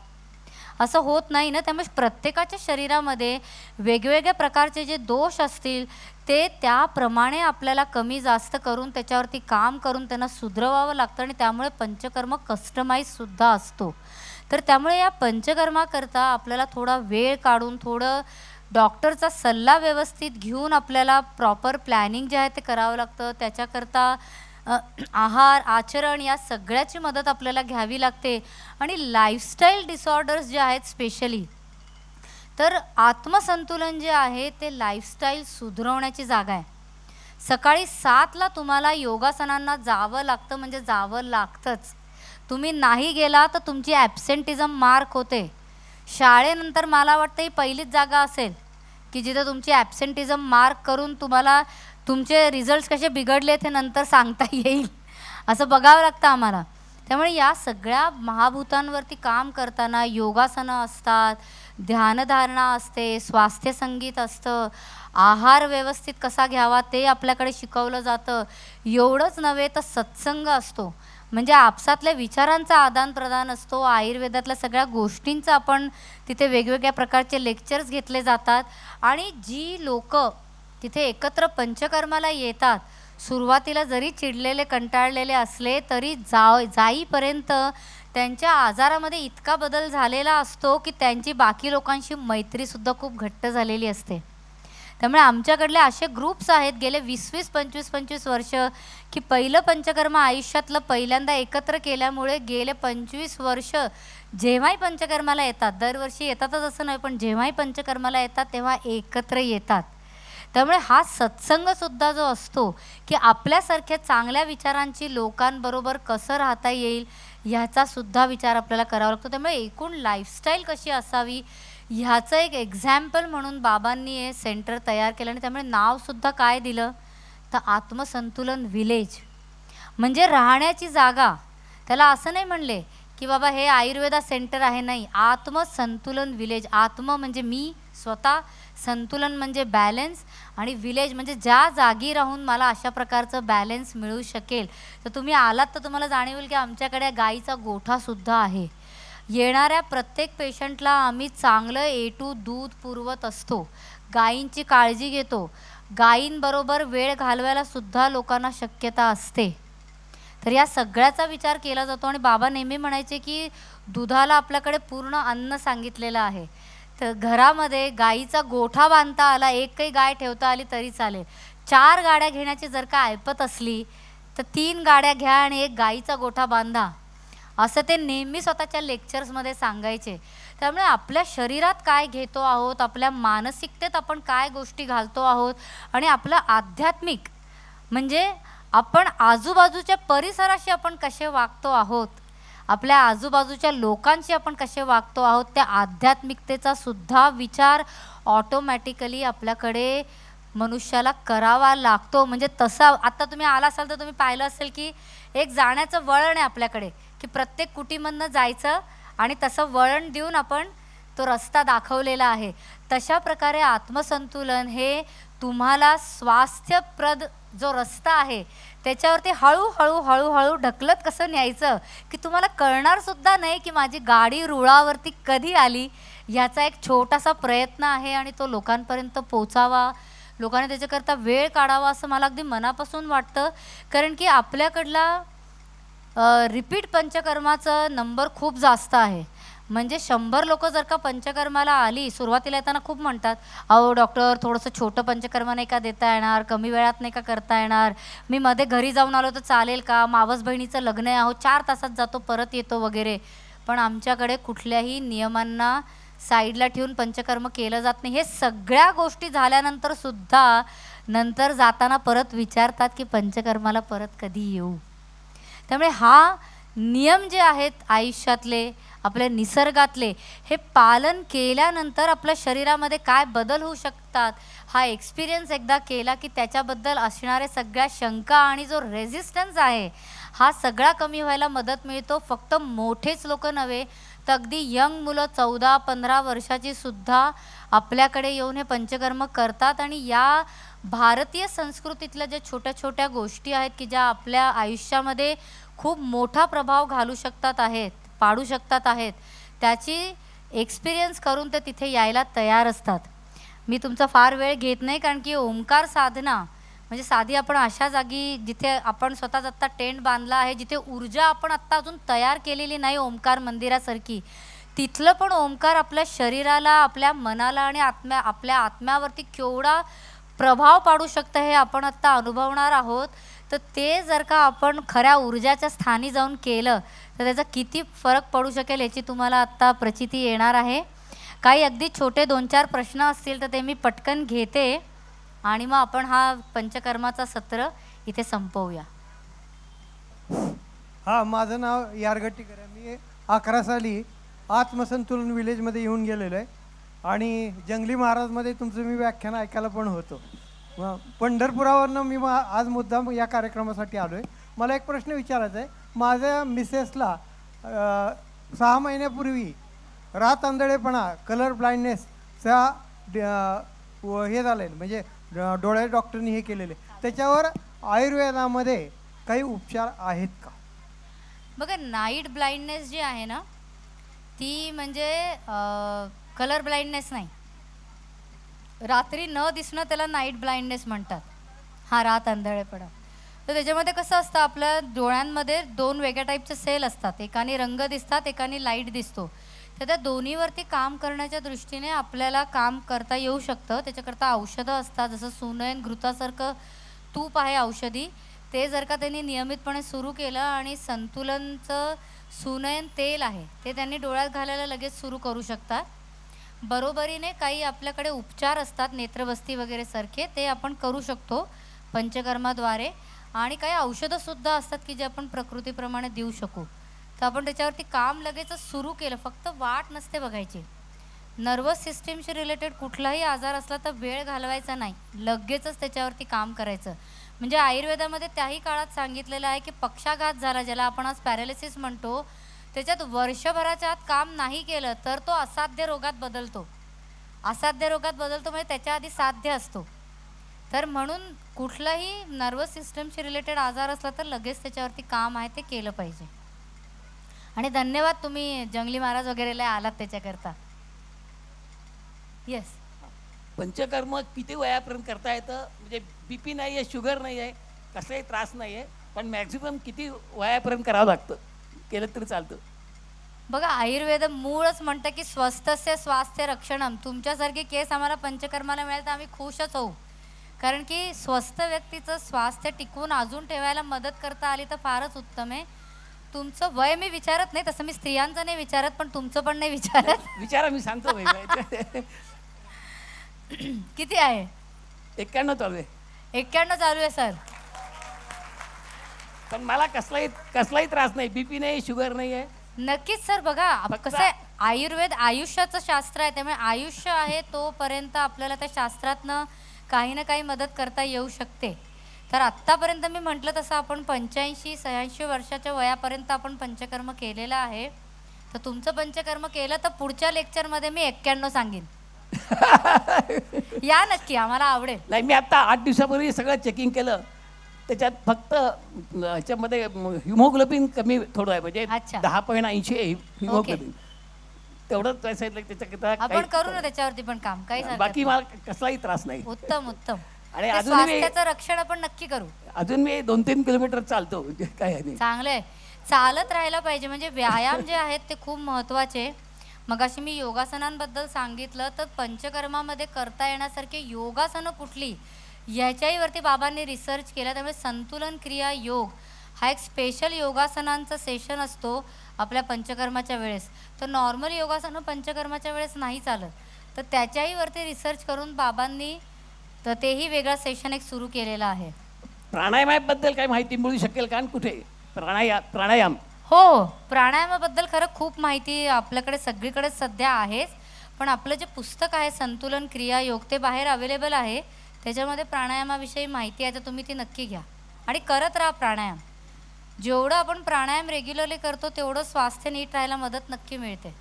असं होत नाही ना. त्यामुळे प्रत्येकाच्या शरीरामध्ये वेगवेगळ्या प्रकारचे जे दोष असतील ते त्याप्रमाणे आपल्याला कमी जास्त करून त्याच्यावरती काम करून त्यांना सुधरवावं लागतं. आणि त्यामुळे पंचकर्म कस्टमाइजसुद्धा असतो. तर त्यामुळे या पंचकर्माकरता आपल्याला थोडा वेळ काढून, थोडं डॉक्टरचा सल्ला व्यवस्थित घेऊन आपल्याला प्रॉपर प्लॅनिंग जे आहे ते करावं लागतं. त्याच्याकरता आहार, आचरण या सगळ्याची मदत आपल्याला घ्यावी लागते. आणि लाईफस्टाईल डिसऑर्डर्स जे आहेत स्पेशली, तर आत्मसंतुलन जे आहे ते लाईफस्टाईल सुधरवण्याची जागा आहे. सकाळी 7ला तुम्हाला योगासनांना जावं लागतं, म्हणजे जावं लागतंच. तुम्ही नाही गेला तर तुमची ॲब्सेंटिझम मार्क होते. शाळेनंतर मला वाटतं ही पहिलीच जागा असेल की जिथे तुमची ॲब्सेंटिझम मार्क करून तुम्हाला तुमचे रिझल्ट्स कसे बिघडले ते नंतर सांगता येईल, असं बघावं लागतं आम्हाला. त्यामुळे या सगळ्या महाभूतांवरती काम करताना योगासनं असतात, ध्यानधारणा असते, स्वास्थ्य संगीत असतं, आहार व्यवस्थित कसा घ्यावा ते आपल्याकडे शिकवलं जातं. एवढंच नव्हे तर सत्संग असतो, म्हणजे आपसातल्या विचारांचा आदानप्रदान असतो. आयुर्वेदातल्या सगळ्या गोष्टींचं आपण तिथे वेगवेगळ्या प्रकारचे लेक्चर्स घेतले जातात. आणि जी लोक तिथे एकत्र पंचकर्माला येतात, सुरुवातीला जरी चिडलेले कंटाळलेले असले तरी जाईपर्यंत त्यांच्या आजारामध्ये इतका बदल झालेला असतो की त्यांची बाकी लोकांशी मैत्रीसुद्धा खूप घट्ट झालेली असते. त्यामुळे आमच्याकडले असे ग्रुप्स आहेत गेले 20-20, 25-25 वर्ष की पहिलं पंचकर्म आयुष्यातलं पहिल्यांदा एकत्र केल्यामुळे गेले 25 वर्ष जेव्हाही पंचकर्माला येतात, दरवर्षी येतातच असं नाही, पण जेव्हाही पंचकर्माला येतात तेव्हा एकत्र येतात. त्यामुळे हा सत्संगसुद्धा जो असतो की आपल्यासारख्या चांगल्या विचारांची लोकांबरोबर कसं राहता येईल ह्याचासुद्धा विचार आपल्याला करावा लागतो. त्यामुळे एकूण लाईफस्टाईल कशी असावी ह्याचं एक एक्झॅम्पल म्हणून बाबांनी हे सेंटर तयार केलं आणि त्यामुळे नावसुद्धा काय दिलं तर आत्मसंतुलन विलेज, म्हणजे राहण्याची जागा. त्याला असं नाही म्हणले की बाबा हे आयुर्वेदा सेंटर आहे, नाही, आत्मसंतुलन विलेज. आत्म म्हणजे मी स्वतः, संतुलन म्हणजे बॅलन्स, आणि विलेज म्हणजे ज्या जागी राहून मला अशा प्रकारचं बॅलन्स मिळू शकेल. तर तुम्ही आलात तर तुम्हाला जाणवेल की आमच्याकडे गाईचा गोठासुद्धा आहे. येणाऱ्या प्रत्येक पेशंटला आम्ही चांगलं A to दूध पुरवत असतो, गायींची काळजी घेतो. गायींबरोबर वेळ घालवायला सुद्धा लोकांना शक्यता असते. तर या सगळ्याचा विचार केला जातो. आणि बाबा नेहमी म्हणायचे की दुधाला आपल्याकडे पूर्ण अन्न सांगितलेलं आहे. तर घरामध्ये गाईचा गोठा बांधता आला, एकही गाय ठेवता आली तरी चालेल. 4 गाड्या घेण्याची जर का ऐपत असली तर 3 गाड्या घ्या आणि एक गाईचा गोठा बांधा, असं ते नेहमी स्वतःच्या लेक्चर्समध्ये सांगायचे. त्यामुळे आपल्या शरीरात काय घेतो आहोत, आपल्या मानसिकतेत आपण काय गोष्टी घालतो आहोत, आणि आपलं आध्यात्मिक म्हणजे आपण आजूबाजूच्या परिसराशी आपण कसे वागतो आहोत, आपल्या आजूबाजूच्या लोकांशी आपण कसे वागतो आहोत, त्या आध्यात्मिकतेचा सुद्धा विचार ऑटोमॅटिकली आपल्याकडे मनुष्याला करावा लागतो. म्हणजे तसा आता तुम्ही आला असाल तर तुम्ही पाहिलं असेल की एक जाण्याचं वळण आहे आपल्याकडे, की प्रत्येक कुटीमधनं जायचं आणि तसं वळण देऊन आपण तो रस्ता दाखवलेला आहे. तशा प्रकारे आत्मसंतुलन हे तुम्हाला स्वास्थ्यप्रद जो रस्ता आहे त्याच्यावरती हळूहळू हळूहळू ढकलत कसं न्यायचं की तुम्हाला कळणार सुद्धा नाही की माझी गाडी रुळावरती कधी आली. ह्याचा एक छोटासा प्रयत्न आहे आणि तो लोकांपर्यंत पोचावा, लोकांनी त्याच्याकरता वेळ काढावा असं मला अगदी मनापासून वाटतं. कारण की आपल्याकडला रिपीट पंचकर्माचं नंबर खूप जास्त आहे. म्हणजे 100 लोक जर का पंचकर्माला आली, सुरुवातीला येताना खूप म्हणतात अहो डॉक्टर थोडंसं छोटं पंचकर्म नाही का देता येणार, कमी वेळात नाही का करता येणार, मी मध्ये घरी जाऊन आलो तर चालेल का, मावस बहिणीचं लग्न आहे, अहो 4 तासात जातो परत येतो वगैरे. पण आमच्याकडे कुठल्याही नियमांना साईडला ठेवून पंचकर्म केलं जात नाही. हे सगळ्या गोष्टी झाल्यानंतर सुद्धा नंतर जाताना परत विचारतात की पंचकर्माला परत कधी येऊ. त्यामुळे हा नियम जे आहेत आयुष्यातले, आपल्या निसर्गातले, हे पालन केल्यानंतर आपल्या शरीरामध्ये काय बदल होऊ शकतात हा एक्सपिरियन्स एकदा केला की त्याच्याबद्दल असणाऱ्या सगळ्या शंका आणि जो रेझिस्टन्स आहे हा सगळा कमी व्हायला मदत मिळतो. फक्त मोठेच लोक नव्हे तर अगदी यंग मुलं 14-15 वर्षाची सुद्धा आपल्याकडे येऊन हे पंचकर्म करतात. आणि या भारतीय संस्कृतीतल्या ज्या छोट्या छोट्या गोष्टी आहेत की ज्या आपल्या आयुष्यामध्ये खूप मोठा प्रभाव घालू शकतात आहेत, पाडू शकतात आहेत, त्याची एक्सपिरियन्स करून ते तिथे यायला तयार असतात. मी तुमचा फार वेळ घेत नाही कारण की ओंकार साधना म्हणजे साधी आपण अशा जागी जिथे आपण स्वतःच आत्ता टेंट बांधला आहे, जिथे ऊर्जा आपण आत्ता अजून तयार केलेली नाही ओंकार मंदिरासारखी, तिथलं पण ओंकार आपल्या शरीराला, आपल्या मनाला आणि आपल्या आत्म्यावरती केवढा प्रभाव पाडू शकतं हे आपण आत्ता अनुभवणार आहोत. तर ते जर का आपण खऱ्या ऊर्जाच्या स्थानी जाऊन केलं तर त्याचा किती फरक पडू शकेल याची तुम्हाला आत्ता प्रचिती येणार आहे. काही अगदी छोटे 2-4 प्रश्न असतील तर ते मी पटकन घेते आणि मग आपण हा पंचकर्माचा सत्र इथे संपवूया. हां, माझं नाव यारगट्टीकर आहे. मी 11 साली आत्मसंतुलन विलेजमध्ये येऊन गेलेलो आहे आणि जंगली महाराजमध्ये तुमचं मी व्याख्यान ऐकायला पण होतो. पंढरपुरावरनं मी आज मुद्दाम या कार्यक्रमासाठी आलो आहे. मला एक प्रश्न विचारायचा आहे. माझ्या मिसेसला 6 महिन्यापूर्वी रात आंधळेपणा, कलर ब्लाइंडनेसचा हे झालं आहे, म्हणजे डोळे डॉक्टरनी हे केलेले, त्याच्यावर आयुर्वेदामध्ये काही उपचार आहेत का? बघा, नाईट ब्लाइंडनेस जी आहे ना ती म्हणजे कलर ब्लाइंडनेस नाही, रात्री न दिसणं त्याला नाईट ब्लाइंडनेस म्हणतात. हा रात आंधळेपणा. तर त्याच्यामध्ये कसं असतं, आपल्या डोळ्यांमध्ये 2 वेगळ्या टाईपचे सेल असतात, एकाने रंग दिसतात, एकाने लाईट दिसतो. तर त्या दोन्हीवरती काम करण्याच्या दृष्टीने आपल्याला काम करता येऊ शकतं. त्याच्याकरता औषधं असतात, जसं सुनयन घृतासारखं तूप आहे औषधी, ते जर का त्यांनी नियमितपणे सुरू केलं आणि संतुलनचं सुनयन तेल आहे ते त्यांनी डोळ्यात घालायला लगेच सुरू करू शकतात. बरोबरीने काही आपल्याकडे उपचार असतात नेत्रबस्ती वगैरे सारखे, ते आपण करू शकतो पंचकर्माद्वारे. आणि काही औषधंसुद्धा असतात की जे आपण प्रकृतीप्रमाणे देऊ शकू. तर आपण त्याच्यावरती काम लगेचच सुरू केलं, फक्त वाट नसते बघायची. नर्वस सिस्टीमशी रिलेटेड कुठलाही आजार असला तर वेळ घालवायचा नाही, लगेचच त्याच्यावरती काम करायचं. म्हणजे आयुर्वेदामध्ये त्याही काळात सांगितलेलं आहे की पक्षाघात झाला, ज्याला आपण आज पॅरालिसिस म्हणतो, त्याच्यात वर्षभराच्या आत काम नाही केलं तर तो असाध्य रोगात बदलतो. असाध्य रोगात बदलतो म्हणजे त्याच्या आधी साध्य असतो. तर म्हणून कुठलाही नर्वस सिस्टमशी रिलेटेड आजार असला तर लगेच त्याच्यावरती काम आहे ते केलं पाहिजे. आणि धन्यवाद, तुम्ही जंगली महाराज वगैरेला आलात त्याच्याकरता. येस, पंचकर्म किती वयापर्यंत करता येतं? म्हणजे BP नाही आहे, शुगर नाही आहे, कसलाही त्रास नाही आहे, पण मॅक्झिमम किती वयापर्यंत करावं लागतं? केलं तरी चालतं? बघा, आयुर्वेद मूळच म्हणतं की स्वस्थस्य स्वास्थ्य रक्षणम. तुमच्यासारखे केस आम्हाला पंचकर्माला मिळाले तर आम्ही खुशच होऊ. कारण की स्वस्थ व्यक्तीचं स्वास्थ्य टिकवून अजून ठेवायला मदत करता आली तर फारच उत्तम आहे. तुमचं वय मी विचारत नाही, तसं मी स्त्रियांचं नाही विचारत, पण तुमचं पण नाही विचारत. विचारा, मी सांगतो. किती आहे? 91 चालू आहे. 91 चालू आहे सर. पण मला कसलाही त्रास नाही, BP नाही, शुगर नाही आहे. नक्कीच सर. बघा, कसं आहे, आयुर्वेद आयुष्याचं शास्त्र आहे, त्यामुळे आयुष्य आहे तोपर्यंत आपल्याला त्या शास्त्रातनं काही ना काही मदत करता येऊ शकते. तर आत्तापर्यंत मी म्हटलं तसं आपण 85-86 वर्षाच्या वयापर्यंत आपण पंचकर्म केलेलं आहे. तर तुमचं पंचकर्म केलं तर पुढच्या लेक्चरमध्ये मी 91 सांगेन. या नक्की, आम्हाला आवडेल. नाही, मी आता 8 दिवसापूर्वी सगळं चेकिंग केलं, त्याच्यात फक्त ह्याच्यामध्ये हिमोग्लोबिन कमी थोडं आहे, म्हणजे 10.80 आहे हिमोग्लोबिन. तेवढंच त्याच्याकरता आपण करू ना त्याच्यावरती पण काम, काही बाकी मला कसलाही त्रास नाही. उत्तम उत्तम. आणि ते अजून स्वास्थ्याचं रक्षण आपण नक्की करू. अजून मी 2-3 किलोमीटर चालतो, काय नाही. चांगलंय, चालत राहायला पाहिजे. म्हणजे व्यायाम जे आहेत ते खूप महत्त्वाचे. मग अशी मी योगासनांबद्दल सांगितलं, तर पंचकर्मामध्ये करता येण्यासारखे योगासनं कुठली याच्याहीवरती बाबांनी रिसर्च केला. त्यामुळे संतुलन क्रिया योग हा एक स्पेशल योगासनांचा सेशन असतो आपल्या पंचकर्माच्या वेळेस. तर नॉर्मल योगासनं पंचकर्माच्या वेळेस नाही चालत, तर त्याच्याहीवरती रिसर्च करून बाबांनी तर तेही वेगळा सेशन एक सुरू केलेला आहे. प्राणायामाबद्दल काही माहिती मिळू शकेल का? कुठे प्राणायाम? हो, प्राणायामाबद्दल खरं खूप माहिती आपल्याकडे सगळीकडे सध्या आहेच, पण आपलं जे पुस्तक आहे संतुलन क्रिया योग ते बाहेर अवेलेबल आहे. त्याच्यामध्ये प्राणायामाविषयी माहिती आहे, तर तुम्ही ती नक्की घ्या आणि करत राहा प्राणायाम. जेवढं आपण प्राणायाम रेग्युलरली करतो तेवढं स्वास्थ्य नीट राहायला मदत नक्की मिळते.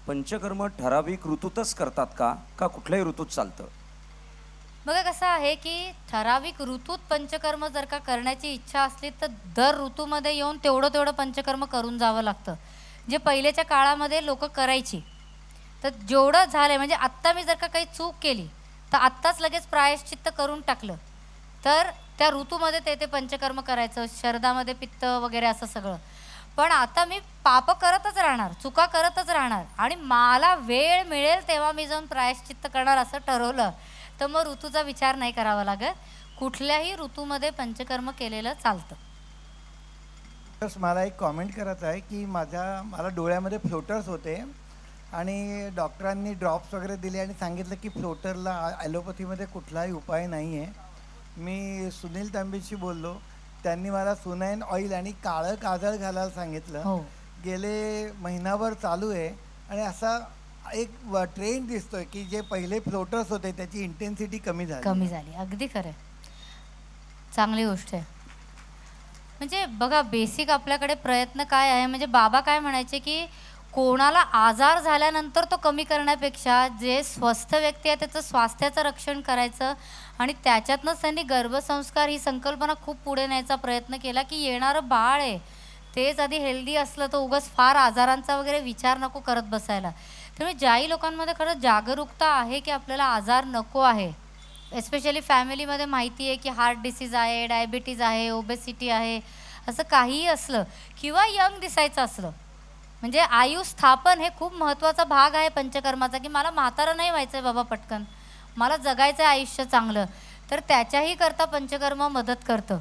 पंचकर्म ठराविक ऋतूतच करतात का कुठल्याही ऋतूत चालतं? बघा, कसं आहे की ठराविक ऋतूत पंचकर्म जर का करण्याची इच्छा असली तर दर ऋतूमध्ये येऊन तेवढं पंचकर्म करून जावं लागतं, जे पहिल्याच्या काळामध्ये लोक करायची. तर जेवढं झालं, म्हणजे आत्ता मी जर का काही चूक केली तर आत्ताच लगेच प्रायश्चित्त करून टाकलं तर त्या ऋतूमध्ये ते पंचकर्म करायचं, शरदामध्ये पित्त वगैरे असं सगळं. पण आता मी पाप करतच राहणार, चुका करतच राहणार, आणि मला वेळ मिळेल तेव्हा मी जाऊन प्रायश्चित्त करणार असं ठरवलं तर मग ऋतूचा विचार नाही करावा लागत. कुठल्याही ऋतूमध्ये पंचकर्म केलेलं चालतं. मला एक कॉमेंट करायचं आहे की मला डोळ्यामध्ये फ्लोटर्स होते आणि डॉक्टरांनी ड्रॉप्स वगैरे दिले आणि सांगितलं की फ्लोटरला ॲलोपॅथीमध्ये कुठलाही उपाय नाही आहे. मी सुनील तांबेशी बोललो, त्यांनी मला सुनाईन ऑइल आणि काळं काजळ घालायला सांगितलं. गेले महिनाभर चालू आहे आणि असा एक ट्रेंड दिसतोय की जे पहिले फ्लोटर्स होते त्याची इंटेन्सिटी कमी झाली. अगदी खरं, चांगली गोष्ट आहे. म्हणजे बघा, बेसिक आपल्याकडे प्रयत्न काय आहे, म्हणजे बाबा काय म्हणायचे की कोणाला आजार झाल्यानंतर तो कमी करण्यापेक्षा जे स्वस्थ व्यक्ती आहे त्याचं स्वास्थ्याचं रक्षण करायचं आणि त्याच्यातनंच त्यांनी गर्भसंस्कार ही संकल्पना खूप पुढे न्यायचा प्रयत्न केला की येणारं बाळ आहे तेच आधी हेल्दी असलं तर उगाच फार आजारांचा वगैरे विचार नको करत बसायला. त्यामुळे ज्याही लोकांमध्ये खरंच जागरूकता आहे की आपल्याला आजार नको आहे, एस्पेशली फॅमिलीमध्ये माहिती आहे की हार्ट डिसीज आहे, डायबिटीज आहे, ओबेसिटी आहे, असं काहीही असलं किंवा यंग दिसायचं असलं, म्हणजे आयु स्थापन हे खूप महत्त्वाचा भाग आहे पंचकर्माचा, की मला म्हातारं नाही व्हायचं आहे बाबा पटकन, मला जगायचं आहे आयुष्य चांगलं, तर त्याच्याही करता पंचकर्म मदत करतं.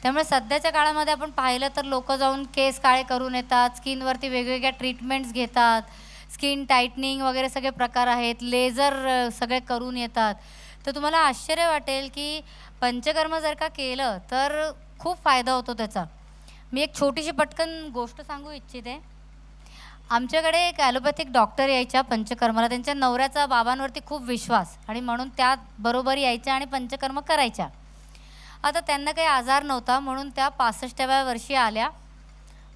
त्यामुळे सध्याच्या काळामध्ये आपण पाहिलं तर लोक जाऊन केस काळे करून येतात, स्किनवरती वेगवेगळ्या ट्रीटमेंट्स घेतात, स्किन टाईटनिंग वगैरे सगळे प्रकार आहेत, लेझर सगळे करून येतात. तर तुम्हाला आश्चर्य वाटेल की पंचकर्म जर का केलं तर खूप फायदा होतो त्याचा. मी एक छोटीशी पटकन गोष्ट सांगू इच्छिते. आमच्याकडे एक ॲलोपॅथिक डॉक्टर यायच्या पंचकर्माला. त्यांच्या नवऱ्याचा बाबांवरती खूप विश्वास आणि म्हणून त्या बरोबर यायच्या आणि पंचकर्म करायच्या. आता त्यांना काही आजार नव्हता म्हणून त्या 65व्या वर्षी आल्या.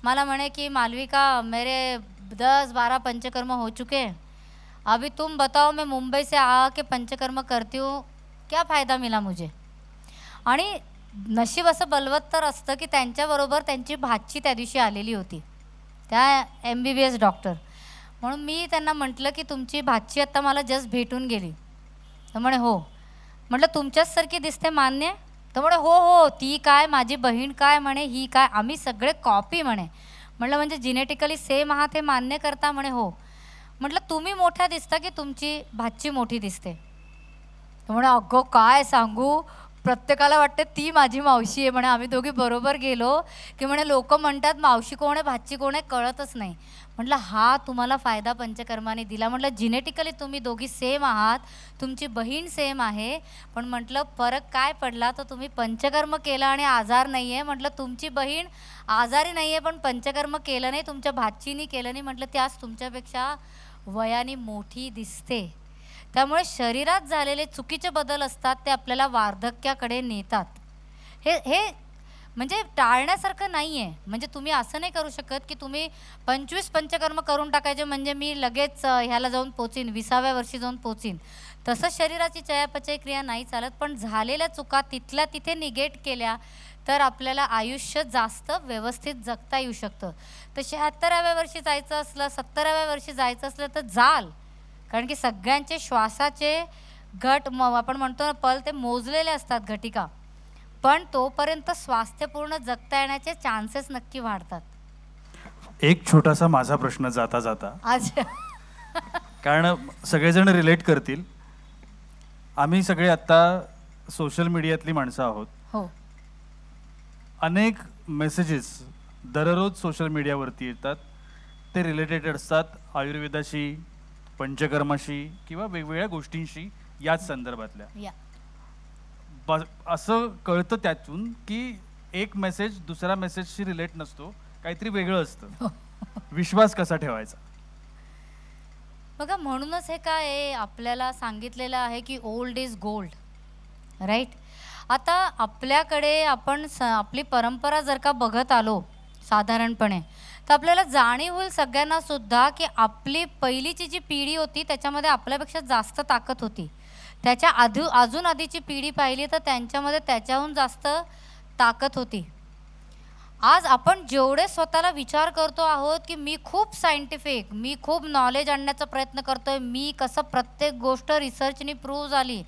मला म्हणे की मालविका, मेरे 10-12 पंचकर्म हो चुके, अभी तुम बताओ, मैं मुंबई से आ के पंचकर्म करती हूँ, क्या फ़ायदा मिला मुझे. आणि नशीब असं बलवत्तर असतं की त्यांच्याबरोबर त्यांची भाची त्या दिवशी आलेली होती, त्या MBBS डॉक्टर. म्हणून मी त्यांना म्हटलं की तुमची भाची आत्ता मला जस्ट भेटून गेली. तर म्हणे हो. म्हटलं तुमच्याचसारखी दिसते, मान्य. तर म्हणे हो हो, ती काय, माझी बहीण काय, म्हणे ही काय, आम्ही सगळे कॉपी म्हणे. म्हटलं म्हणजे जिनेटिकली सेम आहात हे मान्य करता. म्हणे हो. म्हटलं तुम्ही मोठ्या दिसता की तुमची भाची मोठी दिसते. म्हणे अगं काय सांगू, प्रत्येकाला वाटते ती माझी मावशी आहे. म्हणे आम्ही दोघी बरोबर गेलो की म्हणे लोक म्हणतात मावशी कोण आहे भाची कोण आहे कळतच नाही. म्हटलं हा तुम्हाला फायदा पंचकर्माने दिला. म्हटलं जिनेटिकली तुम्ही दोघी सेम आहात, तुमची बहीण सेम आहे, पण म्हटलं फरक काय पडला तर तुम्ही पंचकर्म केलं आणि आजार नाही आहे. म्हटलं तुमची बहीण आजारी नाही आहे पण पंचकर्म केलं नाही, तुमच्या भाचीनी केलं नाही. म्हटलं ती आज तुमच्यापेक्षा वयाने मोठी दिसते. त्यामुळे शरीरात झालेले चुकीचे बदल असतात ते आपल्याला वार्धक्याकडे नेतात. हे म्हणजे टाळण्यासारखं नाही आहे. म्हणजे तुम्ही असं नाही करू शकत की तुम्ही 25 पंचकर्म करून टाकायचे म्हणजे मी लगेच ह्याला जाऊन पोचीन, 20व्या वर्षी जाऊन पोचीन. तसं शरीराची चयापचय क्रिया नाही चालत. पण झालेल्या चुका तिथल्या तिथे निगेट केल्या तर आपल्याला आयुष्य जास्त व्यवस्थित जगता येऊ शकतं. तर 76व्या वर्षी जायचं असलं, 70व्या वर्षी जायचं असलं तर जाल, कारण की सगळ्यांचे श्वासाचे घट आपण म्हणतो ना पल ते मोजलेले असतात घटिका, पण तोपर्यंत स्वास्थ्यपूर्ण जगता येण्याचे चान्सेस नक्की वाढतात. एक छोटासा माझा प्रश्न जाता जाता, अच्छा. कारण सगळेजण रिलेट करतील. आम्ही सगळे आत्ता सोशल मीडियातली माणसं आहोत. हो. अनेक मेसेजेस दररोज सोशल मीडियावरती येतात. ते रिलेटेड असतात आयुर्वेदाशी, पंचकर्माशी किंवा वेगवेगळ्या गोष्टींशी याच संदर्भातल्या. असं कळतं त्यातून की एक मेसेज दुसऱ्या मेसेजशी रिलेट नसतो, काहीतरी वेगळं असतं. विश्वास कसा ठेवायचा? बघा, म्हणूनच हे काय आहे आपल्याला सांगितलेलं आहे की ओल्ड इज गोल्ड, राईट. आता आपल्याकडे आपण आपली परंपरा जर का बघत आलो साधारणपणे तर आपल्याला जाणीव होईल सगळ्यांना सुद्धा की आपली पहिलीची जी पिढी होती त्याच्यामध्ये आपल्यापेक्षा जास्त ताकद होती. त्याच्या अजून आधीची पिढी पाहिली तर त्यांच्यामध्ये त्याच्याहून जास्त ताकद होती. आज आपण जेवढे स्वतःला विचार करतो आहोत की मी खूप सायंटिफिक, मी खूप नॉलेज आणण्याचा प्रयत्न करतोय, मी कसं प्रत्येक गोष्ट रिसर्चनी प्रूव्ह झाली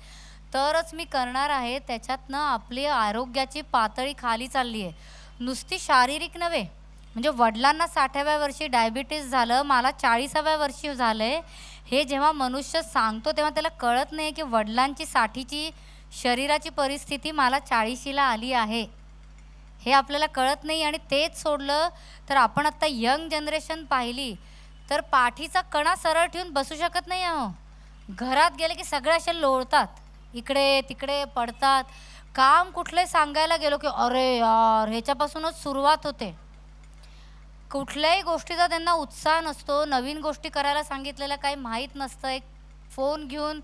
तरच मी करणार आहे, त्याच्यातनं आपली आरोग्याची पातळी खाली चालली आहे. नुसती शारीरिक नव्हे, म्हणजे वडिलांना 60व्या वर्षी डायबिटीस झालं, मला 40व्या वर्षी झालंय, हे जेव्हा मनुष्य सांगतो तेव्हा त्याला कळत नाही की वडिलांची 60ची शरीराची परिस्थिती मला 40ला आली आहे, हे आपल्याला कळत नाही. आणि तेच सोडलं तर आपण आत्ता यंग जनरेशन पाहिली तर पाठीचा कणा सरळ ठेवून बसू शकत नाही आहो. घरात गेले की सगळे असे लोळतात, इकडे तिकडे पडतात. काम कुठलंही सांगायला गेलो की अरे यार, ह्याच्यापासूनच सुरुवात होते. कुठल्याही गोष्टीचा त्यांना उत्साह नसतो, नवीन गोष्टी करायला सांगितलेलं काही माहीत नसतं. एक फोन घेऊन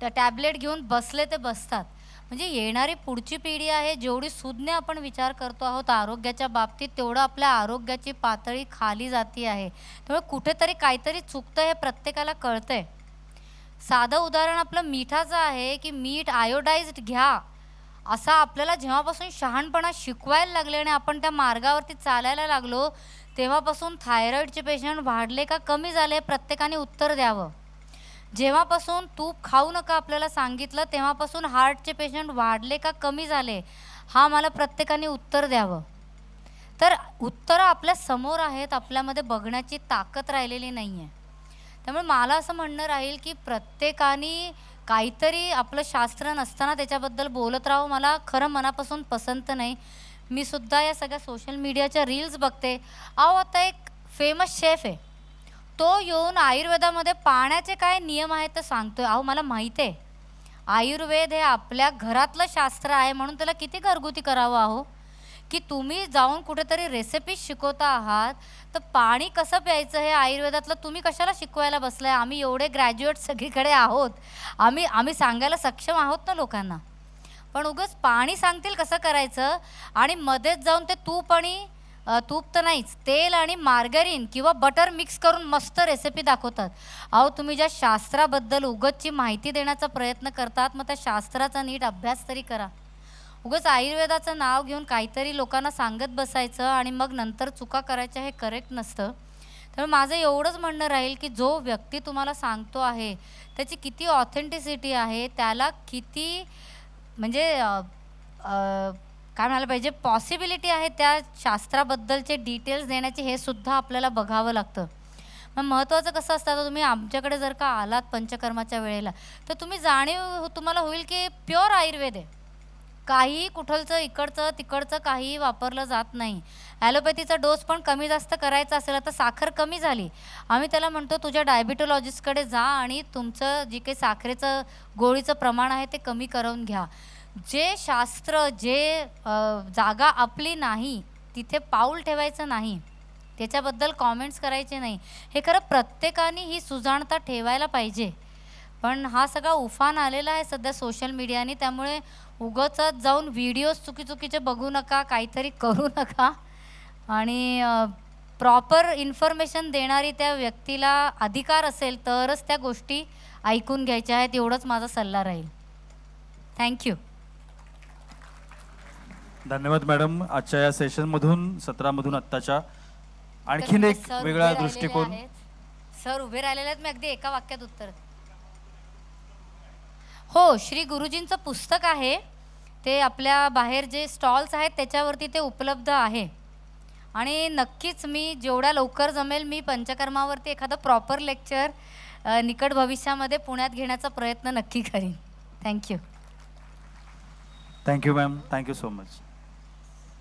टॅबलेट घेऊन बसले ते बसतात. म्हणजे येणारी पुढची पिढी आहे, जेवढी सुज्ञ आपण विचार करतो आहोत आरोग्याच्या बाबतीत तेवढं आपल्या आरोग्याची पातळी खाली जाती आहे. त्यामुळे कुठेतरी काहीतरी चुकतं हे प्रत्येकाला कळतंय. साधं उदाहरण आपलं मिठाचं आहे की मीठ आयोडाइज्ड घ्या असा आपल्याला जेव्हापासून शहाणपणा शिकवायला लागले आणि आपण त्या मार्गावरती चालायला लागलो तेव्हापासून थायरॉईडचे पेशंट वाढले का कमी झाले प्रत्येकाने उत्तर द्यावं. जेव्हापासून तूप खाऊ नका आपल्याला सांगितलं तेव्हापासून हार्टचे पेशंट वाढले का कमी झाले हा मला प्रत्येकाने उत्तर द्यावं. तर उत्तरं आपल्या समोर आहेत, आपल्यामध्ये बघण्याची ताकद राहिलेली नाही आहे. त्यामुळे मला असं म्हणणं राहील की प्रत्येकाने काहीतरी आपलं शास्त्र नसताना त्याच्याबद्दल बोलत राहावं मला खरं मनापासून पसंत नाही. मी सुद्धा या सगळ्या सोशल मीडियाच्या रील्स बघते. आता एक फेमस शेफ आहे, तो येऊन आयुर्वेदामध्ये पाण्याचे काय नियम आहेत ते सांगतोय. मला माहीत आहे आयुर्वेद हे आपल्या घरातलं शास्त्र आहे म्हणून त्याला किती घरगुती करावं. की तुम्ही जाऊन कुठेतरी रेसिपी शिकवता आहात, तर पाणी कसं प्यायचं हे आयुर्वेदातलं तुम्ही कशाला शिकवायला बसलाय? आम्ही एवढे ग्रॅज्युएट सगळीकडे आहोत, आम्ही सांगायला सक्षम आहोत ना लोकांना. पण उगाच पाणी सांगतील कसं करायचं आणि मध्येच जाऊन ते तूप तर नाहीच, तेल आणि मार्गरीन किंवा बटर मिक्स करून मस्त रेसिपी दाखवतात. अहो तुम्ही ज्या शास्त्राबद्दल उगाचची माहिती देण्याचा प्रयत्न करतात, मग त्या शास्त्राचा नीट अभ्यास तरी करा. उगाच आयुर्वेदाचं नाव घेऊन काहीतरी लोकांना सांगत बसायचं आणि मग नंतर चुका करायच्या, हे करेक्ट नसतं. त्यामुळे माझं एवढंच म्हणणं राहील की जो व्यक्ती तुम्हाला सांगतो आहे त्याची किती ऑथेंटिसिटी आहे, त्याला किती म्हणजे काय म्हणायला पाहिजे पॉसिबिलिटी आहे त्या शास्त्राबद्दलचे डिटेल्स देण्याचे, हे सुद्धा आपल्याला बघावं लागतं. मग महत्त्वाचं कसं असतं, आता तुम्ही आमच्याकडे जर का आलात पंचकर्माच्या वेळेला, तर तुम्ही जाणीव तुम्हाला होईल की प्युअर आयुर्वेद आहे. काही कुठलचं इकडचं तिकडचं काहीही वापरलं जात नाही. ॲलोपॅथीचा डोस पण कमी जास्त करायचा असेल, आता साखर कमी झाली, आम्ही त्याला म्हणतो तुझ्या डायबिटोलॉजिस्टकडे जा आणि तुमचं जे काही साखरेचं गोळीचं प्रमाण आहे ते कमी करून घ्या. जे शास्त्र, जे जागा आपली नाही तिथे पाऊल ठेवायचं नाही, त्याच्याबद्दल कॉमेंट्स करायचे नाही. हे खरं प्रत्येकाने ही सुजाणता ठेवायला पाहिजे. पण हा सगळा उफान आलेला आहे सध्या सोशल मीडियाने, त्यामुळे उगाचच जाऊन व्हिडिओज चुकीचे बघू नका, काहीतरी करू नका. आणि प्रॉपर इन्फॉर्मेशन देणारी त्या व्यक्तीला अधिकार असेल तरच त्या गोष्टी ऐकून घ्यायच्या आहेत, एवढंच माझा सल्ला राहील. थँक्यू. धन्यवाद मॅडम. आजच्या या सेशनमधून, सत्रामधून आत्ताच्या आणखीन एक वेगळा दृष्टिकोन. सर उभे राहिलेले आहेत, मी अगदी एका वाक्यात उत्तर. हो, श्री गुरुजींचं पुस्तक आहे, ते आपल्या बाहेर जे स्टॉल्स आहेत त्याच्यावरती ते उपलब्ध आहे. आणि नक्कीच मी जेवढ्या लवकर जमेल मी पंचकर्मावरती एखादं प्रॉपर लेक्चर निकट भविष्यामध्ये पुण्यात घेण्याचा प्रयत्न नक्की करीन. Thank you. Thank you ma'am. Thank you so much.